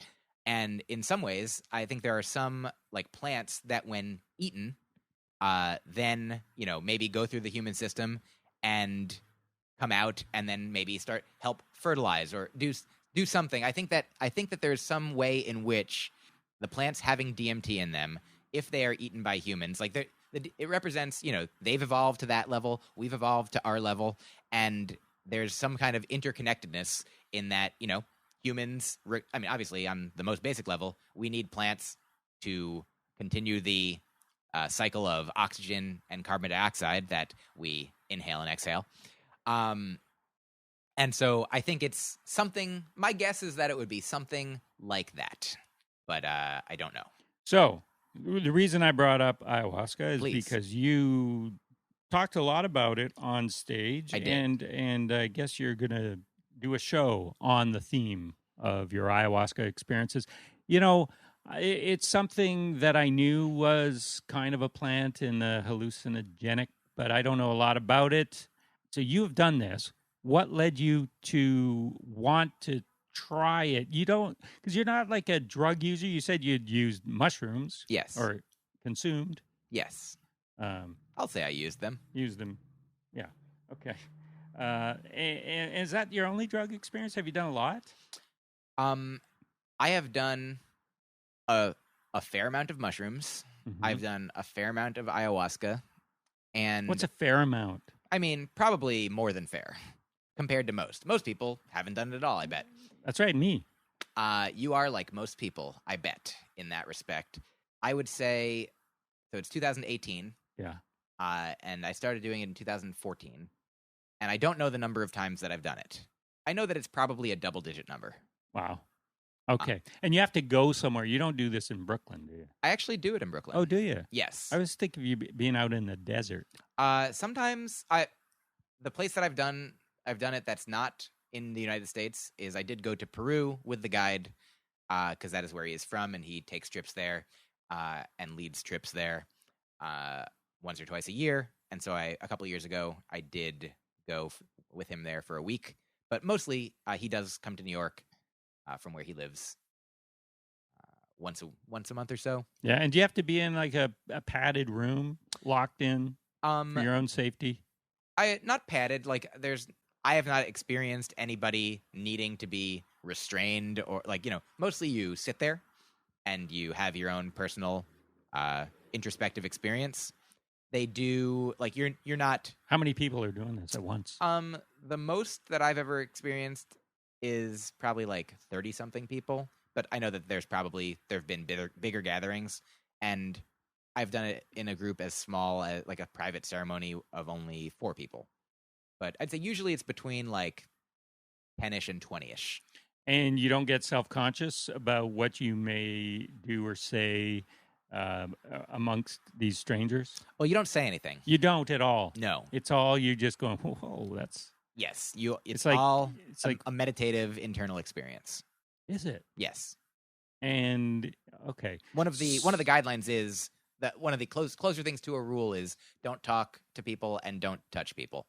And in some ways, I think there are some like plants that when eaten, then, maybe go through the human system and come out and then maybe help fertilize or do something. I think that there's some way in which the plants having DMT in them, if they are eaten by humans, like it represents, they've evolved to that level, we've evolved to our level, and there's some kind of interconnectedness in that, humans, obviously on the most basic level, we need plants to continue the cycle of oxygen and carbon dioxide that we inhale and exhale. And so I think it's something, my guess is that it would be something like that, but I don't know. So the reason I brought up ayahuasca is Please. because you talked a lot about it on stage. I did. And I guess you're going to do a show on the theme of your ayahuasca experiences. It's something that I knew was kind of a plant and hallucinogenic, but I don't know a lot about it. So you've done this. What led you to want to try it? You don't, because you're not like a drug user. You said you'd used mushrooms. Yes. Or consumed. Yes. I'll say I used them. Used them. Yeah. Okay. And is that your only drug experience? Have you done a lot? I have done a fair amount of mushrooms. I've done a fair amount of ayahuasca. And what's a fair amount? I mean, probably more than fair compared to most. Most people haven't done it at all, I bet. That's right, me. You are like most people, I bet, in that respect. I would say, so it's 2018. Yeah. And I started doing it in 2014. And I don't know the number of times that I've done it. I know that it's probably a double-digit number. Wow. Okay. And you have to go somewhere. You don't do this in Brooklyn, do you? I actually do it in Brooklyn. Oh, do you? Yes. I was thinking of you being out in the desert. Sometimes the place that I've done it that's not in the United States is I did go to Peru with the guide because that is where he is from, and he takes trips there and leads trips there once or twice a year. And so a couple of years ago, I did go with him there for a week. But mostly, he does come to New York from where he lives once a month or so. Yeah, and do you have to be in like a padded room, locked in for your own safety? Not padded. Like I have not experienced anybody needing to be restrained or like, mostly you sit there and you have your own personal introspective experience. They do like you're not. How many people are doing this at once? The most that I've ever experienced is probably like 30-something people. But I know that there have been bigger gatherings, and I've done it in a group as small as like a private ceremony of only 4 people. But I'd say usually it's between like 10-ish and 20-ish. And you don't get self-conscious about what you may do or say amongst these strangers? Well, you don't say anything. You don't at all? No. It's all you just going, whoa, that's... Yes. It's all like a meditative internal experience. Is it? Yes. And, okay. One of the guidelines is that one of the closer things to a rule is don't talk to people and don't touch people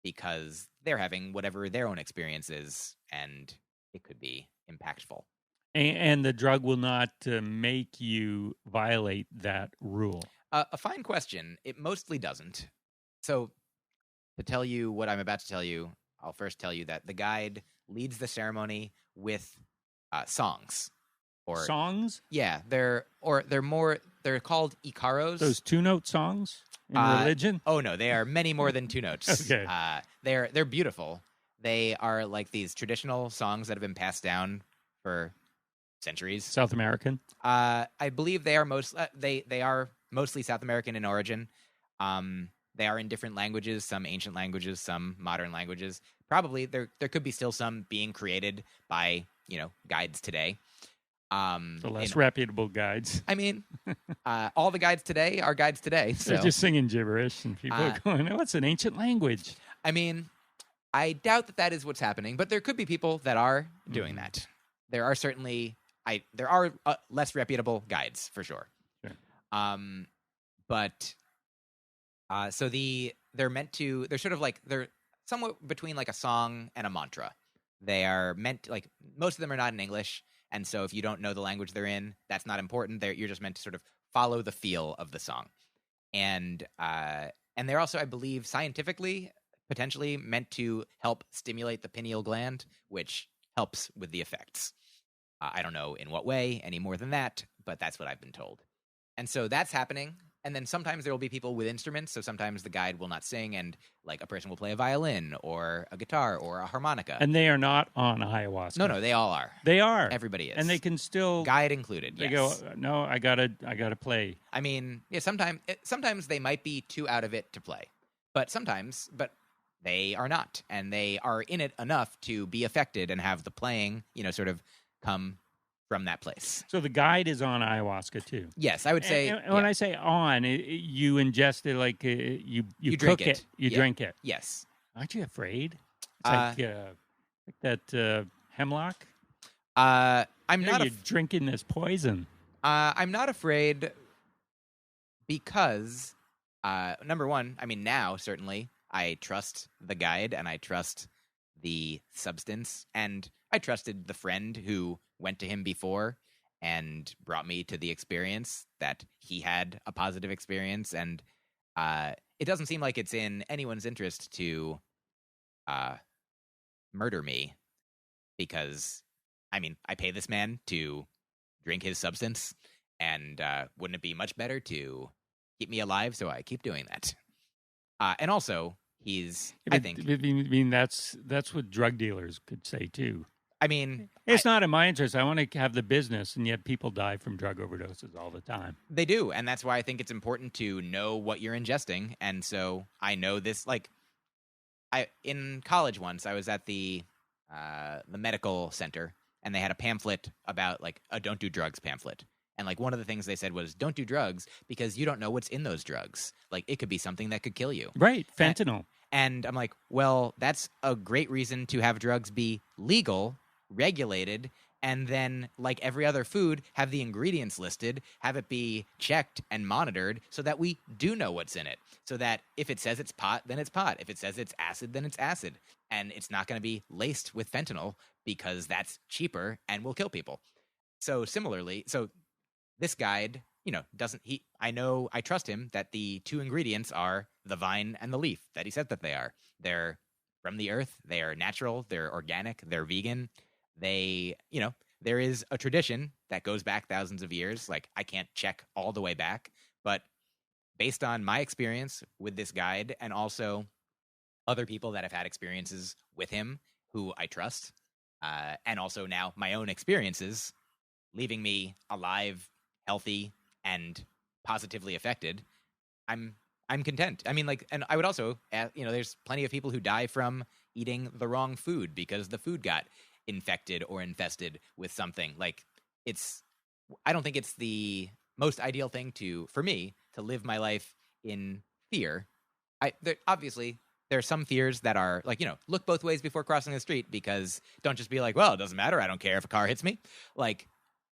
because they're having whatever their own experience is, and it could be impactful. And the drug will not make you violate that rule. A fine question. It mostly doesn't. So to tell you what I'm about to tell you, I'll first tell you that the guide leads the ceremony with songs. Or songs? Yeah, they're called Icaros. Those 2-note songs in religion? Oh no, they are many more than 2 notes. Okay. They're beautiful. They are like these traditional songs that have been passed down for centuries. South American? I believe they are mostly South American in origin. They are in different languages, some ancient languages, some modern languages. Probably there could be still some being created by, guides today. The less reputable guides. I mean, all the guides today are guides today. So. They're just singing gibberish, and people are going, "Oh, it's an ancient language." I mean, I doubt that is what's happening, but there could be people that are doing that. There are certainly there are less reputable guides for sure. Sure. But so they're sort of like they're somewhat between like a song and a mantra. They are meant to, like, most of them are not in English, and so if you don't know the language they're in, that's not important. You're just meant to sort of follow the feel of the song, and they're also, I believe, scientifically potentially meant to help stimulate the pineal gland, which helps with the effects. I don't know in what way any more than that, but that's what I've been told. And so that's happening. And then sometimes there will be people with instruments. So sometimes the guide will not sing, and like a person will play a violin or a guitar or a harmonica. And they are not on ayahuasca. No, they all are. They are. Everybody is. And they can still guide included. They yes. go, no, I gotta play. I mean, yeah. Sometimes they might be too out of it to play, but they are not, and they are in it enough to be affected and have the playing, sort of come from that place. So the guide is on ayahuasca too. Yes, I would say. And when I say on, you ingest it like you drink cook it. You drink it. Yes. Aren't you afraid? It's like that hemlock. I'm not. You're drinking this poison. I'm not afraid because, number one, I mean, now certainly I trust the guide and I trust the substance, and I trusted the friend who went to him before and brought me to the experience, that he had a positive experience, and it doesn't seem like it's in anyone's interest to murder me, because, I mean, I pay this man to drink his substance, and wouldn't it be much better to keep me alive, so I keep doing that? And also, I mean, that's what drug dealers could say too. I mean, it's not in my interest. I want to have the business, and yet people die from drug overdoses all the time. They do, and that's why I think it's important to know what you're ingesting. And so I know this. Like, in college once, I was at the medical center, and they had a pamphlet about like a "Don't do drugs" pamphlet. And like one of the things they said was, "Don't do drugs because you don't know what's in those drugs. Like, it could be something that could kill you." Right, fentanyl. And I'm like, well, that's a great reason to have drugs be legal, regulated, and then, like every other food, have the ingredients listed, have it be checked and monitored so that we do know what's in it. So that if it says it's pot, then it's pot. If it says it's acid, then it's acid. And it's not going to be laced with fentanyl because that's cheaper and will kill people. So similarly, this guide, I trust him that the two ingredients are the vine and the leaf that he said that they are. They're from the earth. They are natural. They're organic. They're vegan. There is a tradition that goes back thousands of years. Like, I can't check all the way back, but based on my experience with this guide and also other people that have had experiences with him who I trust, and also now my own experiences leaving me alive, healthy, and positively affected, I'm content. I mean, like, and I would also, there's plenty of people who die from eating the wrong food because the food got infected or infested with something. Like, I don't think it's the most ideal thing for me to live my life in fear. Obviously, there are some fears that are like, look both ways before crossing the street, because don't just be like, well, it doesn't matter. I don't care if a car hits me. Like,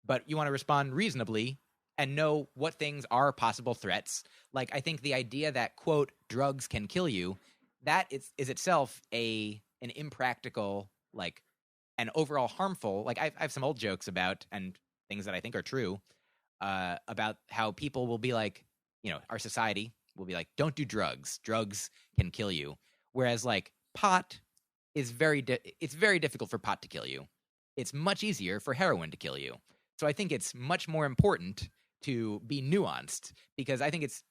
but you want to respond reasonably and know what things are possible threats. Like, I think the idea that, quote, drugs can kill you, that is itself an impractical, like, and overall harmful. Like, I have some old jokes about, and things that I think are true, about how people will be like, our society will be like, don't do drugs. Drugs can kill you. Whereas, like, pot is it's very difficult for pot to kill you. It's much easier for heroin to kill you. So I think it's much more important to be nuanced, because I think it's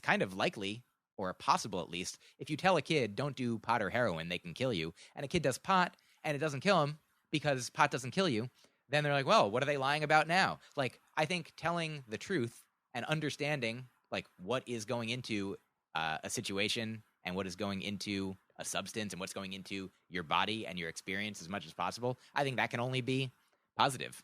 kind of likely, or possible at least, if you tell a kid, don't do pot or heroin, they can kill you, and a kid does pot and it doesn't kill him because pot doesn't kill you, then they're like, well, what are they lying about now? Like, I think telling the truth and understanding, like, what is going into a situation and what is going into a substance and what's going into your body and your experience as much as possible, I think that can only be positive.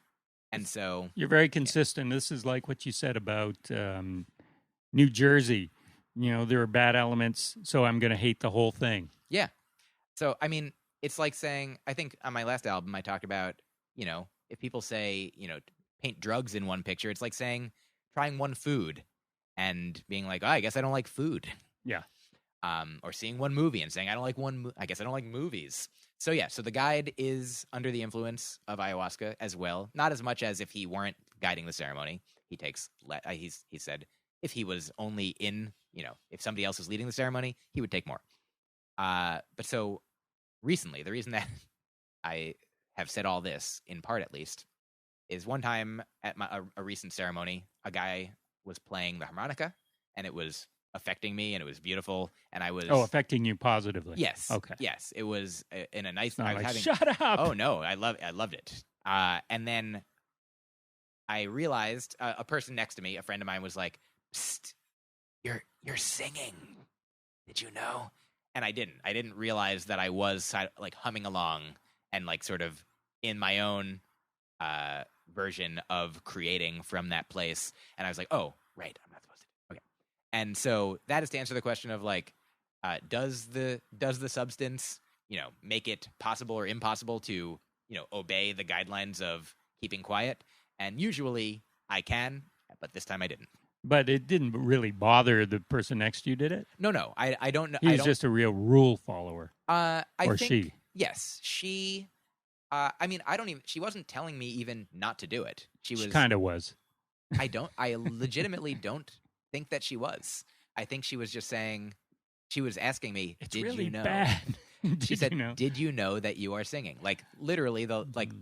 And so you're very consistent. This is like what you said about New Jersey. There are bad elements, so I'm going to hate the whole thing. Yeah. So, I mean, it's like saying, I think on my last album, I talked about, if people say, paint drugs in one picture, it's like saying trying one food and being like, oh, I guess I don't like food. Yeah. Or seeing one movie and saying, I don't like I guess I don't like movies. So, yeah, so the guide is under the influence of ayahuasca as well. Not as much as if he weren't guiding the ceremony. He takes, he said, if he was only in, if somebody else was leading the ceremony, he would take more. But so recently, the reason that I have said all this, in part at least, is one time at a recent ceremony, a guy was playing the harmonica, and it was affecting me, and it was beautiful, and I was affecting you positively. Yes. Okay. Yes, it was in a nice. It's not I was like, having. Shut up. Oh no, I loved it. And then I realized a person next to me, a friend of mine, was like, "Psst, you're singing. Did you know?" And I didn't realize that I was like humming along and like sort of in my own version of creating from that place. And I was like, oh, right, I'm not supposed to. Okay. And so that is to answer the question of like, does the substance, make it possible or impossible to, obey the guidelines of keeping quiet? And usually I can, but this time I didn't. But it didn't really bother the person next to you, did it? No, I don't know. He's just a real rule follower. I or think, she. Yes, she. I mean, I don't even. She wasn't telling me even not to do it. She kind of was. I legitimately don't think that she was. I think she was just saying. She was asking me, It's "Did really you know?" bad. She said, you know? "Did you know that you are singing?" Like literally,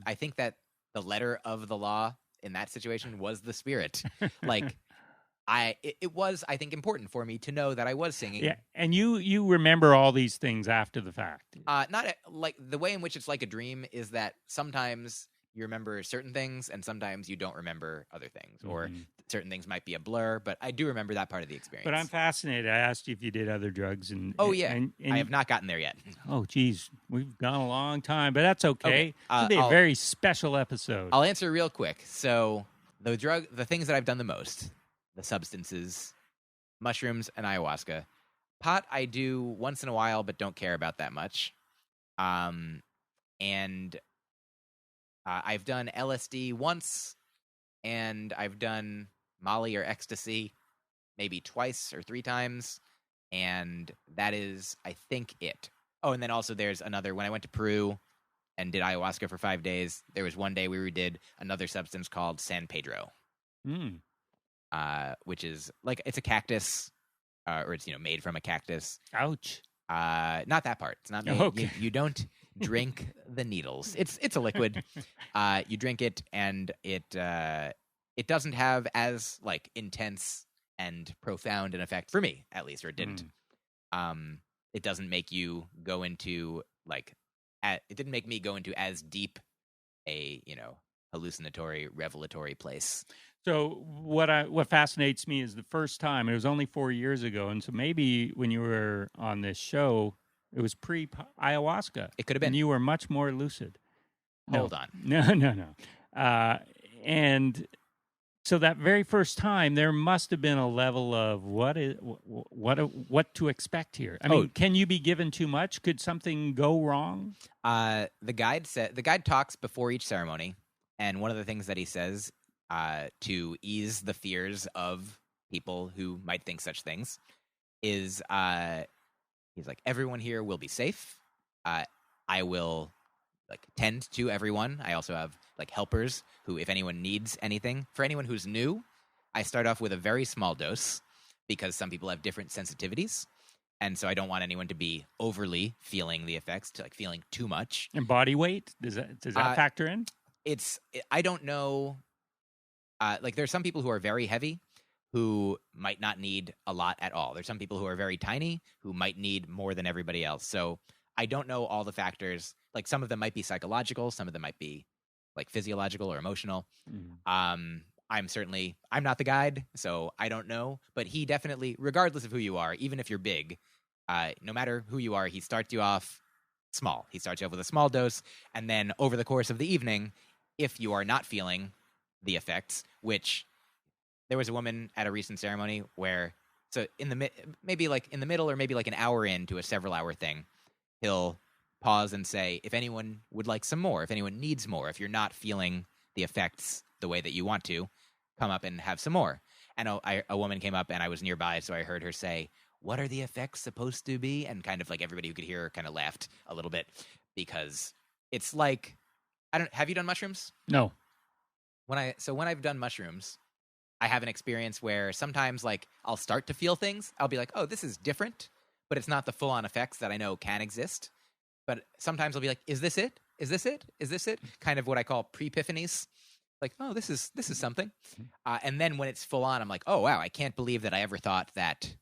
I think that the letter of the law in that situation was the spirit. Like. It was, I think, important for me to know that I was singing. Yeah, and you remember all these things after the fact. Not like the way in which it's like a dream is that sometimes you remember certain things and sometimes you don't remember other things, or certain things might be a blur. But I do remember that part of the experience. But I'm fascinated. I asked you if you did other drugs, and and I have not gotten there yet. Oh, geez, we've gone a long time, but that's okay. It'll be a I'll- very special episode. I'll answer real quick. So the things that I've done the most. The substances, mushrooms and ayahuasca. Pot I do once in a while, but don't care about that much. And I've done LSD once, and I've done Molly or ecstasy maybe twice or three times, and that is, I think, it. Oh, and then also there's another, when I went to Peru and did ayahuasca for 5 days, there was one day where we did another substance called San Pedro. Which is like it's a cactus, or it's made from a cactus. Ouch! Not that part. It's not made. Okay. You don't drink the needles. It's a liquid. You drink it, and it doesn't have as like intense and profound an effect for me, at least, or it didn't. It doesn't make you go into like. It didn't make me go into as deep a hallucinatory, revelatory place. So what fascinates me is the first time, it was only 4 years ago, and so maybe when you were on this show, it was pre-ayahuasca. It could have been. And you were much more lucid. Hold on. No. And so that very first time, there must have been a level of what to expect here. I mean, can you be given too much? Could something go wrong? The guide talks before each ceremony, and one of the things that he says to ease the fears of people who might think such things is he's like, everyone here will be safe. I will like tend to everyone. I also have like helpers who, if anyone needs anything, for anyone who's new, I start off with a very small dose because some people have different sensitivities. And so I don't want anyone to be overly feeling the effects, to like feeling too much. And body weight, does that factor in? I don't know. Like there's some people who are very heavy who might not need a lot at all. There's some people who are very tiny who might need more than everybody else. So I don't know all the factors. Like some of them might be psychological. Some of them might be like physiological or emotional. I'm not the guide, so I don't know. But he definitely, regardless of who you are, even if you're big, no matter who you are, he starts you off small. He starts you off with a small dose. And then over the course of the evening, if you are not feeling the effects, which there was a woman at a recent ceremony where, so maybe like in the middle or maybe like an hour into a several hour thing, he'll pause and say, if anyone would like some more, if anyone needs more, if you're not feeling the effects the way that you want to, come up and have some more. And a woman came up, and I was nearby, so I heard her say, "What are the effects supposed to be?" And kind of like everybody who could hear her kind of laughed a little bit, because it's like, have you done mushrooms? No. When I've done mushrooms, I have an experience where sometimes, like, I'll start to feel things. I'll be like, oh, this is different, but it's not the full-on effects that I know can exist. But sometimes I'll be like, is this it? Is this it? Is this it? Kind of what I call pre-epiphanies. Like, oh, this is something. And then when it's full on, I'm like, oh, wow, I can't believe that I ever thought that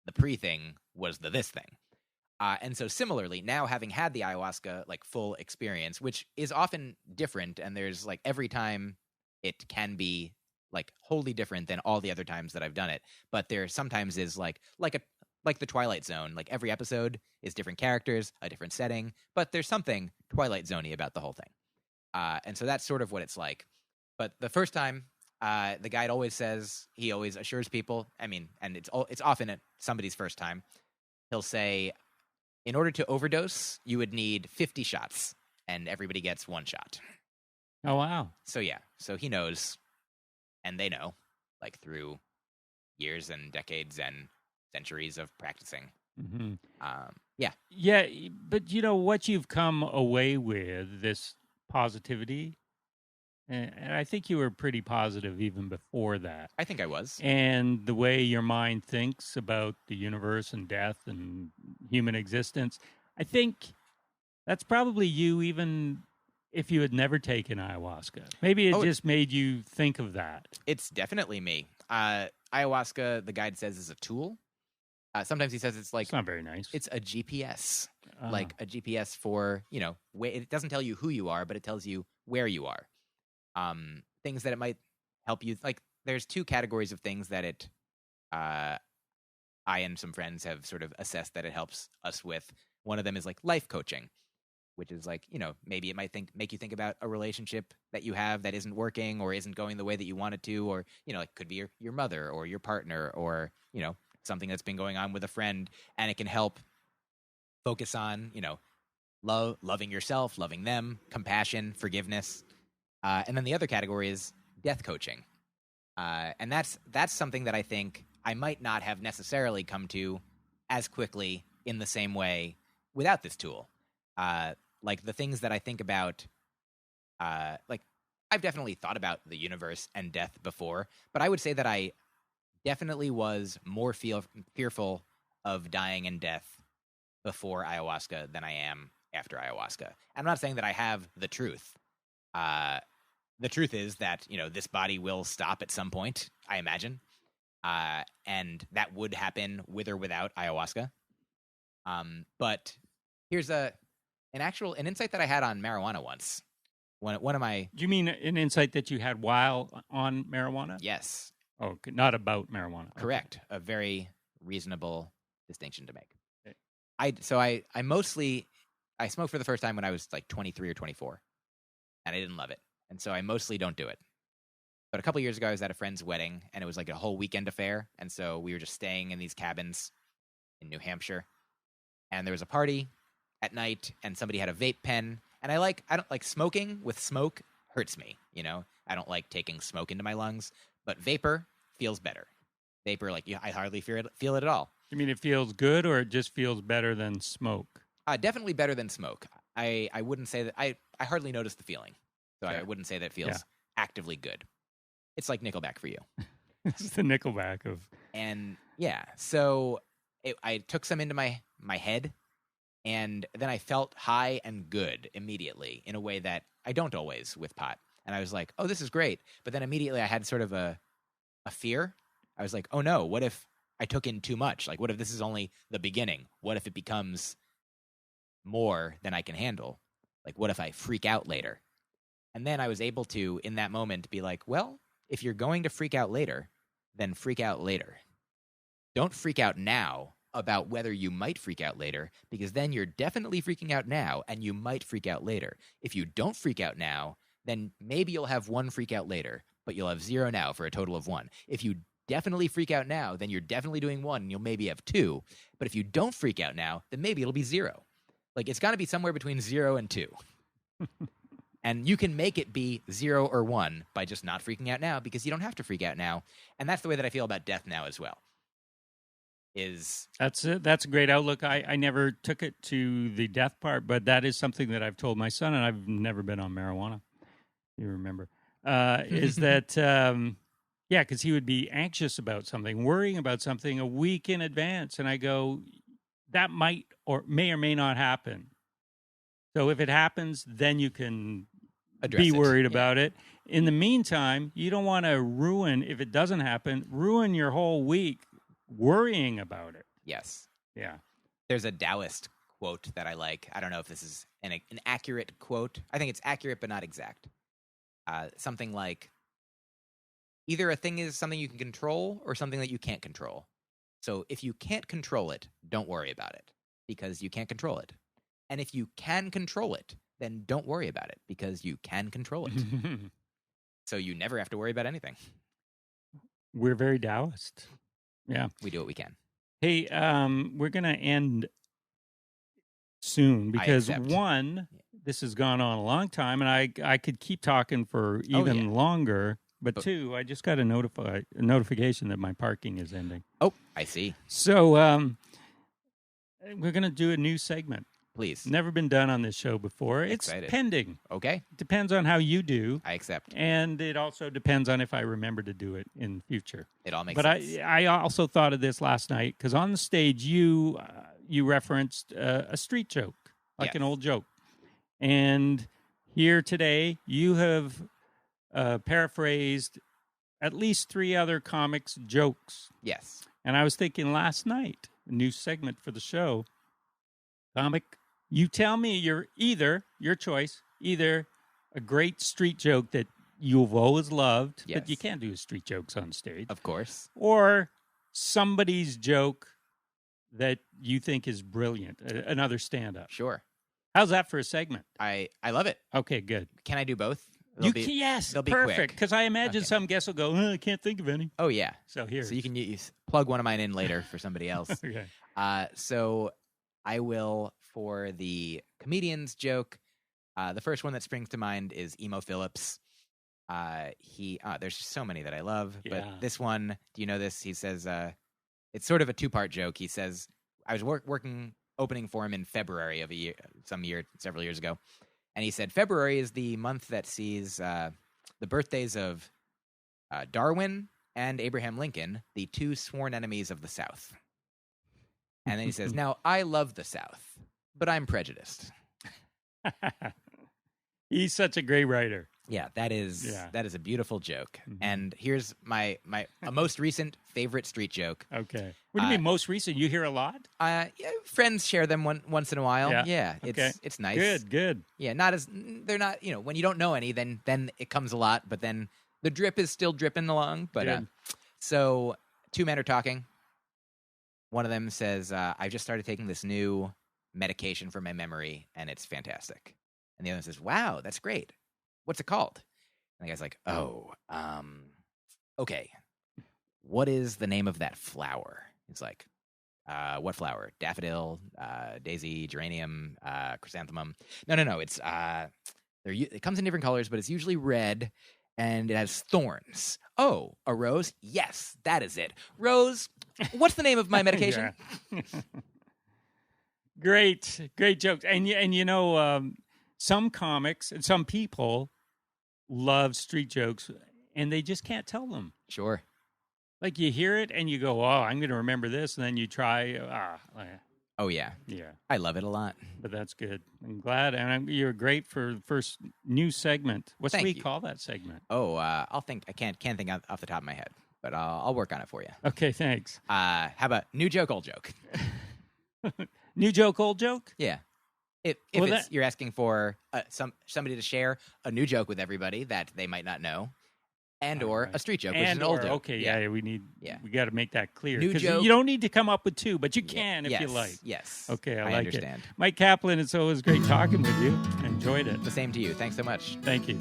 the pre-thing was the this thing. And so similarly, now having had the ayahuasca, like, full experience, which is often different, and there's, like, every time it can be, like, wholly different than all the other times that I've done it. But there sometimes is, like the Twilight Zone. Like, every episode is different characters, a different setting, but there's something Twilight Zone-y about the whole thing. And so that's sort of what it's like. But the first time, the guide always says, he always assures people, I mean, and it's often at somebody's first time, he'll say, in order to overdose, you would need 50 shots, and everybody gets one shot. Oh, wow. So yeah, so he knows, and they know, like, through years and decades and centuries of practicing. Mm-hmm. Yeah. Yeah, but you know what you've come away with, this positivity, and I think you were pretty positive even before that. I think I was. And the way your mind thinks about the universe and death and human existence, I think that's probably you even if you had never taken ayahuasca. Maybe it just made you think of that. It's definitely me. Ayahuasca, the guide says, is a tool. Sometimes he says it's like... It's not very nice. It's a GPS. Like a GPS for, you know, it doesn't tell you who you are, but it tells you where you are. Things that it might help you... Like, there's two categories of things that it... I and some friends have sort of assessed that it helps us with. One of them is, like, life coaching, which is like, you know, maybe it might make you think about a relationship that you have that isn't working or isn't going the way that you want it to, or, you know, it could be your mother or your partner, or, you know, something that's been going on with a friend, and it can help focus on, you know, loving yourself, loving them, compassion, forgiveness. And then the other category is death coaching. And that's something that I think I might not have necessarily come to as quickly in the same way without this tool. Like, the things that I think about, like, I've definitely thought about the universe and death before, but I would say that I definitely was more fearful of dying and death before ayahuasca than I am after ayahuasca. I'm not saying that I have the truth. The truth is that, you know, this body will stop at some point, I imagine, and that would happen with or without ayahuasca. But here's an insight that I had on marijuana once. One of my... Do you mean an insight that you had while on marijuana? Yes. Oh, not about marijuana. Correct. Okay. A very reasonable distinction to make. Okay. I smoked for the first time when I was like 23 or 24, and I didn't love it. And so I mostly don't do it. But a couple years ago, I was at a friend's wedding, and it was like a whole weekend affair. And so we were just staying in these cabins in New Hampshire. And there was a party at night, and somebody had a vape pen. And I don't like smoking with smoke hurts me, you know? I don't like taking smoke into my lungs, but vapor feels better. Vapor, like, I hardly feel it at all. You mean it feels good, or it just feels better than smoke? Definitely better than smoke. I wouldn't say that. I hardly notice the feeling. So I wouldn't say that it feels actively good. It's like Nickelback for you. It's the Nickelback of... And, yeah, so I took some into my head, and then I felt high and good immediately in a way that I don't always with pot. And I was like, oh, this is great. But then immediately I had sort of a fear. I was like, oh, no, what if I took in too much? Like, what if this is only the beginning? What if it becomes more than I can handle? Like, what if I freak out later? And then I was able to, in that moment, be like, well, if you're going to freak out later, then freak out later. Don't freak out now about whether you might freak out later, because then you're definitely freaking out now, and you might freak out later. If you don't freak out now, then maybe you'll have one freak out later, but you'll have 0 now for a total of 1. If you definitely freak out now, then you're definitely doing 1, and you'll maybe have 2. But if you don't freak out now, then maybe it'll be 0. Like, it's got to be somewhere between 0 and 2. And you can make it be 0 or 1 by just not freaking out now, because you don't have to freak out now. And that's the way that I feel about death now as well. That's a great outlook. I never took it to the death part, but that is something that I've told my son, and I've never been on marijuana. You remember? Is that because he would be anxious about something, worrying about something a week in advance, and I go, that might or may not happen. So if it happens, then you can be worried about it. In the meantime, you don't want to ruin, if it doesn't happen, ruin your whole week worrying about it. Yes. Yeah. There's a Taoist quote that I like. I don't know if this is an accurate quote. I think it's accurate but not exact. Something like, either a thing is something you can control or something that you can't control. So if you can't control it, don't worry about it, because you can't control it. And if you can control it, then don't worry about it, because you can control it. So you never have to worry about anything. We're very Taoist. Yeah. We do what we can. Hey, we're going to end soon because, one, this has gone on a long time, and I could keep talking for even longer. But two, I just got a notification that my parking is ending. Oh, I see. So we're going to do a new segment. Please. Never been done on this show before. Excited. It's pending. Okay. Depends on how you do. I accept. And it also depends on if I remember to do it in the future. It all makes sense. But I also thought of this last night because on the stage you referenced a street joke, like an old joke. And here today you have paraphrased at least 3 other comics' jokes. Yes. And I was thinking last night, a new segment for the show, comic, you tell me your choice, either a great street joke that you've always loved, but you can't do street jokes on stage. Of course. Or somebody's joke that you think is brilliant, another stand-up. Sure. How's that for a segment? I love it. Okay, good. Can I do both? Yes, they'll be perfect. Because I imagine some guests will go, I can't think of any. Oh, yeah. So here. So you can plug one of mine in later for somebody else. Okay. So I will, for the comedian's joke, the first one that springs to mind is Emo Phillips. There's just so many that I love, but this one, do you know this? He says, it's sort of a 2-part joke. He says, I was working opening for him in February of several years ago. And he said, February is the month that sees the birthdays of Darwin and Abraham Lincoln, the 2 sworn enemies of the South. And then he says, now, I love the South, but I'm prejudiced. He's such a great writer. Yeah, that is a beautiful joke. Mm-hmm. And here's my most recent favorite street joke. Okay. What do you mean most recent? You hear a lot? Friends share them once in a while. Yeah. It's nice. Good. Yeah, they're not, when you don't know any, then it comes a lot, but then the drip is still dripping along. But so 2 men are talking. One of them says, I just started taking this new medication for my memory, and it's fantastic. And the other one says, wow, that's great. What's it called? And the guy's like, okay. What is the name of that flower? He's like, what flower? Daffodil, daisy, geranium, chrysanthemum. No. It's it comes in different colors, but it's usually red, and it has thorns. Oh, a rose? Yes, that is it. Rose, what's the name of my medication? Great jokes. And some comics and some people love street jokes, and they just can't tell them. Sure. Like you hear it and you go, oh, I'm going to remember this, and then you try. Oh, yeah. Yeah. I love it a lot. But that's good. I'm glad. And you're great for the first new segment. What do we call that segment? Oh, I'll think. I can't think off the top of my head, but I'll work on it for you. Okay, thanks. How about new joke, old joke? New joke, old joke? Yeah. If you're asking for somebody to share a new joke with everybody that they might not know, or a street joke, which is an old joke. Okay, we got to make that clear. New joke. You don't need to come up with 2, but you can if you like. Yes. Okay, I like understand. it. Myq Kaplan, it's always great talking with you. I enjoyed it. The same to you. Thanks so much. Thank you.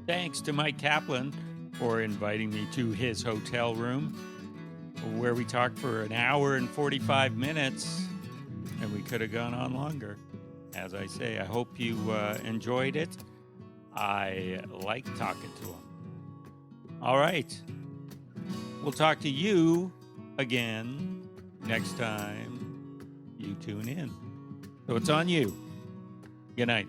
Thanks to Myq Kaplan for inviting me to his hotel room, where we talked for an hour and 45 minutes. and we could have gone on longer. As I say, I hope you enjoyed it. I like talking to him. All right. We'll talk to you again next time you tune in. So it's on you. Good night.